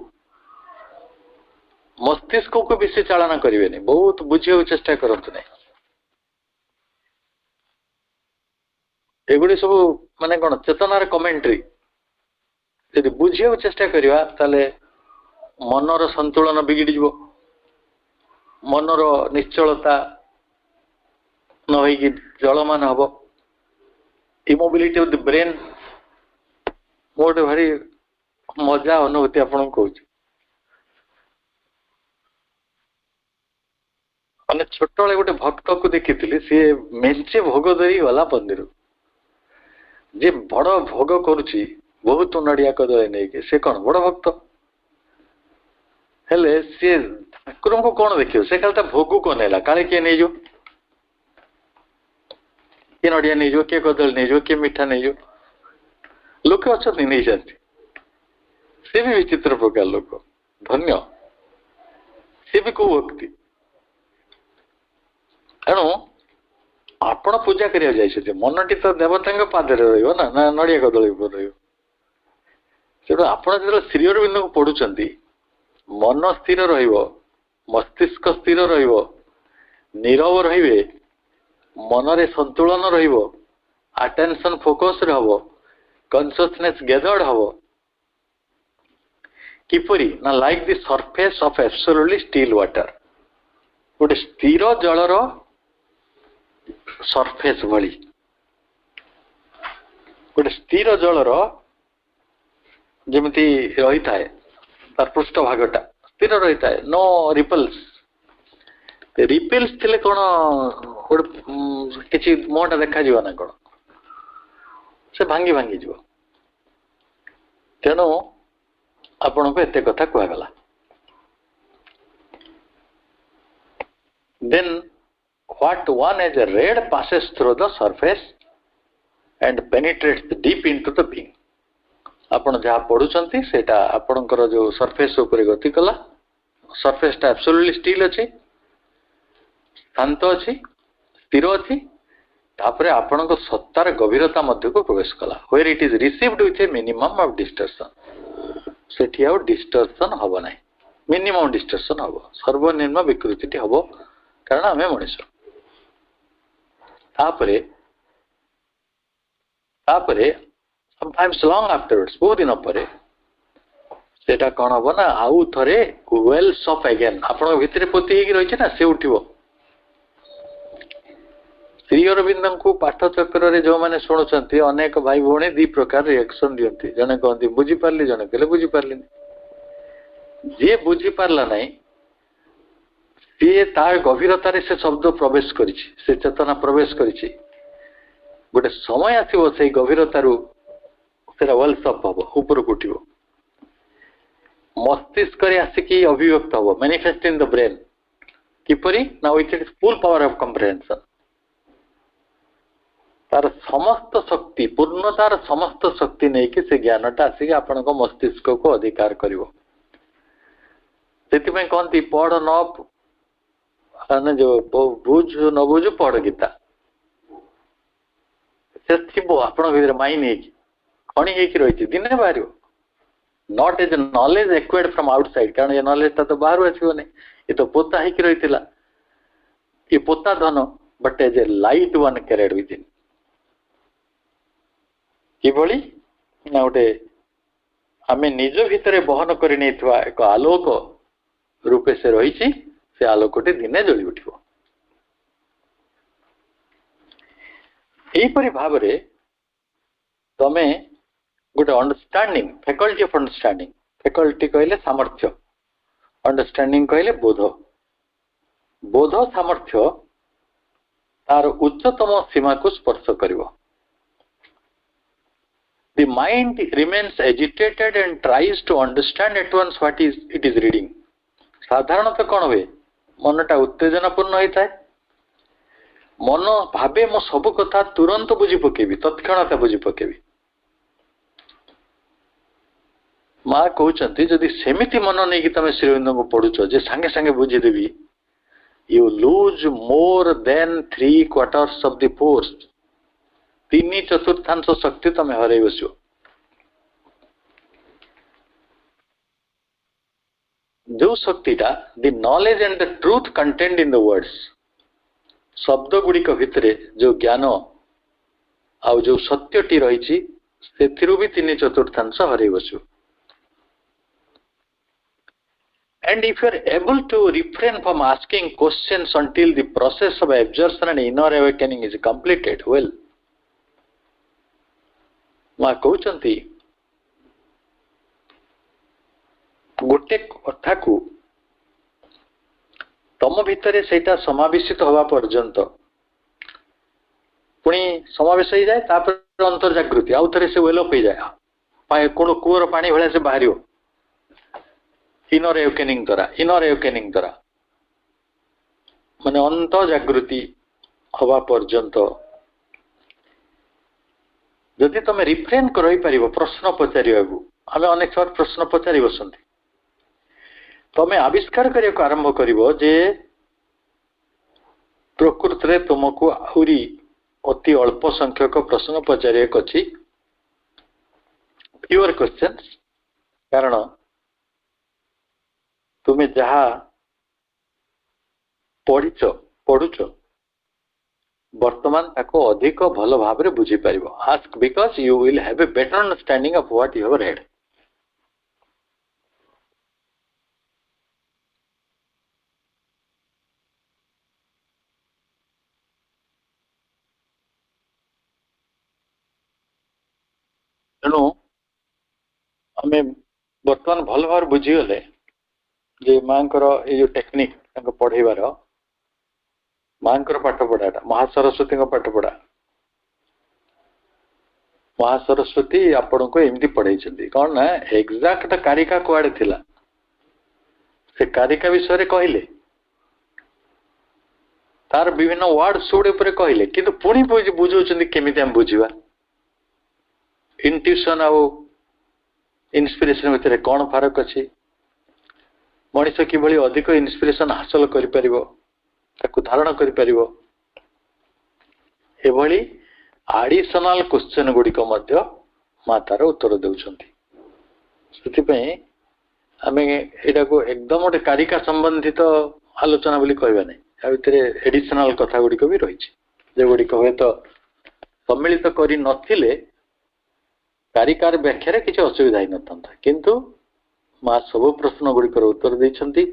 मस्तिष्क को बेसी चालना करिवे नहीं बहुत बुझिया चेष्टा करंतु नहीं एगुडी सब माने कोन चेतनार कमेंट्री यदि बुझिया चेष्टा करिवा ताले मनर संतुलन बिगिड़ी जिवो मनर निश्चलता न होगी जलमान हम इमोबिलिटी ऑफ द ब्रेन मोटे भारी मजा अनुभूति आपन कहूँ मैंने छोट गोटे भक्त को देखी सी मेचे भोग धरी गला मंदिर जे बड़ भोग करुच्ची बहुत नड़िया कदली नहीं कि से कौन बड़ भक्त हेले सी ठाकुर को कौन देखियो से खाली भोग को नेला काले किए नहीं जो किए नड़िया नहीं जो किए कदली नहीं जो किए मिठा नहीं जो लोक अच्छा नहीं जाती सी भी विचित्र प्रकार लोक धन्य सी भी को भक्ति तेणु आपण पूजा करिया जाइछे मनटी तो देवता पादे रहा ना नड़िया कदली रही आपण जो श्री अरविंद को पढ़ुचंती मन स्थिर रहिबो मस्तिष्क स्थिर रहिबो नीरव रहिबे मनरे संतुलन रहिबो अटेंशन फोकस रहबो कॉन्शियसनेस गैदर्ड हबो किपरि ना like the surface of absolutely still water गोटे स्थिर जलर सरफेस भली गोटे स्थिर जलर जेमती रही थाए तार पृष्ठ भागटा स्थिर रही थाए नो रिपल्स रिपल्स थिले कोन किछि मोटा देखा जीव ना कोन से भांगी भांगी जीव तेणु आपण को एते कथा कहगला then what one as a red passes through the surface and penetrates deep into the being. आपण जहाँ पढ़ुचंती सेटा आपणकर जो सरफेस ऊपर गति कला, सरफेस टा एब्सोल्युटली स्टिल अछि, शांत अछि, स्थिर अछि, तापरे आपणक सत्तार गभीरता मध्य को प्रवेश कला, where it is received with a minimum of distortion. सेठी आउ डिस्टर्शन हबो नाही, मिनिमम डिस्टर्शन हबो, सर्वनिम्न विकृति हबो, कारण आमे मनुष्य. तापरे sometimes long afterwards, बहुत दिन परे सेटा कौन हम ना आउ थरे वेल्स ऑफ अगेन आपण भितर पोती हेकि रहिছে ना से उठिबो. श्री अरविंद को पाठ चक्र रे जो माने सुनुचंती अनेक भाई भौणी दी प्रकार रिएक्शन दियंती, जने कहंती बुझी पारली, जने कहले बुझी पारली. जे बुझी पारला नाही से तार गभीरता रे से शब्द प्रवेश करिछि, से चेतना प्रवेश करिछि. गोटे समय आसीबो से गभीरतारू सेरा वेल्स ऑफ हबो, ऊपर उठिबो, मस्तिष्क रे आसिकी अभिव्यक्त हबो, मैनिफेस्ट इन द ब्रेन. किपरि ना with its full power of comprehension. तार समस्त शक्ति, पूर्णतार समस्त शक्ति नहीं कि से ज्ञानटा आसिकी आपनक मस्तिष्क को अधिकार करिवो. सेति में कहंती पढ़ न अने जो बुझ न बुझ पढ़ गीता. से थिबो आपन भितर माइ नै खणी हेकि रहिछि, दिने बाहरियो. Not as knowledge acquired from outside, कारण ये नॉलेज ता तो बाहर आछिबो नै, ये तो पोता हेकि रहितिला, ये पोता धन, but as a light one carried within. किभଳି ना गोटे आमे निज भितर बहन करि नैथवा एक आलोक रूपे से रहिछि, से आलोकटे दिने जळि उठिबो. एहीपरि भावरे तमे गोटे understanding, faculty of understanding, faculty कहले सामर्थ्य, अंडरस्टैंडिंग कहले बोध. बोध सामर्थ्य तार उच्चतम सीमा को स्पर्श करिवो. The mind remains agitated and tries to understand at once what it is reading. साधारणतः कौन हुए, मनटा उत्तेजनापूर्ण होता है, मन भावे मो सब कथा तुरंत बुझी पकेबी, तत्क्षणात बुझी पकेबी. माँ कहते जदि सेमिति मन नहीं कि तुम श्रीअरविंद को पढ़ुच जे सांगे सांगे बुझीदेवी, you lose more than 3/4 of the force. 3/4 शक्ति तुम हरई बसो. जो शक्तिटा the knowledge and the truth content in the words, शब्द गुड़िक भितर जो ज्ञान आउ जो सत्यटी रही से भी 3/4 हरई बसो. And if you are able to refrain from asking questions until the process of absorption and inner awakening is completed, well, माँ कहते गोटे कथा को तम भितर सेटा समावेशित हवा पर्यंत पुणी समावेश हो जाए, तापर अंतर्जागृति आउ थे से वेलअप हो जाए, कौन कूअर पानी भाया से बाहर इनर एवकेनिंग द्वारा माने अंत जागृति हवा पर्यंत जदि तुम रिफ्रेन कर प्रश्न पचार, आम अनेक बार प्रश्न पचारि बसंती, तुम आविष्कार करने को आरंभ कर प्रकृत रे तुमको आहरी अति अल्प संख्यक प्रश्न पचार अच्छी, फ्यूअर क्वेश्चंस, कारण तुम्हें जहाँ पढ़ुच वर्तमान ताको अधिक भल भाव रे बुझी पारिबो. Ask because you will have a better understanding of what you have read. तेणु आमे वर्तमान भल भाव बुझीगले जे मांकर ये जो टेक्निक पढ़ेबार, मांकर पाठ पढ़ाटा, महासरस्वती पाठ पढ़ा, महासरस्वती आपण को एमती पढ़ाई कौन ना एग्जाक्ट कारिका कुआड़े थिला, से कारिका विषय रे कहले तार विभिन्न वर्ड सुड ऊपर कहले किंतु पुणी बुझाउछन्ती केमिति हम बुझिबा इंट्यूशन आ इंस्पिरेशन भितर कौन फरक अच्छी मनीष किभली अधिक इंस्पिरेशन हासिल करि परिबो ताकू धारण करि परिबो एभली एडिशनल क्वेश्चन गुड़िक माँ तार उत्तर देउछन्ती ସେଥିପାଇଁ ଆମେ ଏଟାକୁ एकदम ଗୋଟେ କାରିକା ସମ୍ବନ୍ଧିତ ଆଲୋଚନା ବୋଲି କହିବା ନାହିଁ ଆ ଭିତରେ ଏଡିଶନାଲ କଥା ଗୁଡିକ ବି ରହିଛି ଯେଗୁଡିକ ହୁଏତ ସମ୍ମିଳିତ କରି ନଥିଲେ କାରିକାର ବ୍ୟାଖ୍ୟାରେ କିଛି ଅସୁବିଧା ହେଇନଥାନ୍ତା କିନ୍ତୁ ମା ସବୁ ପ୍ରଶ୍ନ ଗୁଡିକର ଉତ୍ତର ଦେଇଛନ୍ତି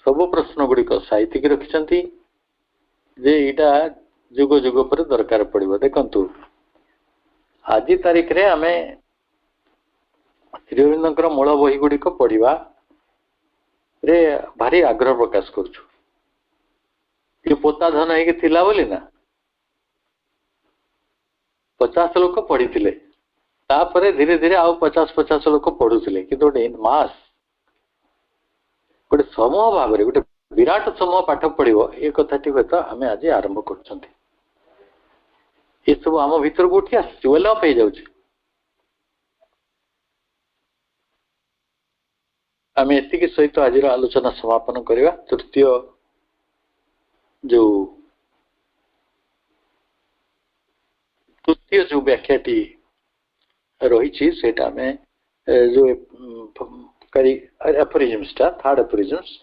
ସବୁ ପ୍ରଶ୍ନ ଗୁଡିକ ସାଇତିକି ରଖିଛନ୍ତି ଯେ ଏଇଟା ଯୁଗ ଯୁଗ ପରେ ଦରକାର ପଡିବ ଦେଖନ୍ତୁ ଆଜି ତାରିଖରେ ଆମେ ଶ୍ରୀ ଅରବିନ୍ଦଙ୍କର ମୂଳ ବହି ଗୁଡିକ ପଢିବା ରେ ଭାରି ଆଗ୍ରହ ପ୍ରକାଶ କରୁଛୁ ये पोता धन है थिला बोली ना 50 लोक पढ़ी तापरे धीरे धीरे आउ 50 लोक पढ़ुले कि गोटे मास गोटे समूह भाव में गोटे विराट समूह पाठ पढ़ो ये कथाटी हूँ आम आज आरंभ कर सब आम भीतर को उठी डेभलप हो जाऊँ आम एति सहित आज आलोचना समापन करवा तृतीय जो तृतीय जो व्याख्याटी रही सेटा में जो एफोरिजम्स थर्ड एफोरिजम्स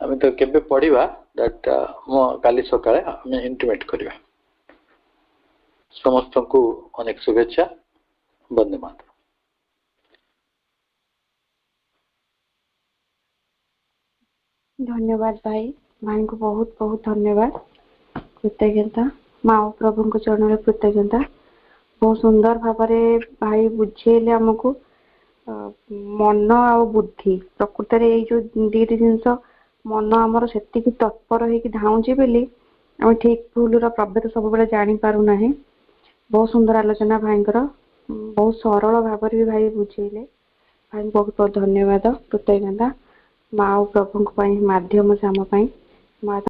आम तो केबे पढ़िबा दैट मो काली सकाळे आम इंटिमेट करवा समस्त को अनेक शुभेच्छा वंदे मातरम धन्यवाद भाई भाई को बहुत बहुत धन्यवाद कृतज्ञता माँ प्रभु को चरण में कृतज्ञता बहुत सुंदर भाव भाई बुझेले आमको मन आ बुद्धि प्रकृत में जो दीट जिनस मन आमर से तत्पर हो धाऊँचे बोली आम ठीक भूल प्रभेद सब बेले जानी पारुना है बहुत सुंदर आलोचना भाई बहुत सरल भाव भी भाई बुझेले भाई बहुत बहुत धन्यवाद कृतज्ञता माँ प्रभु माध्यम से आम माँ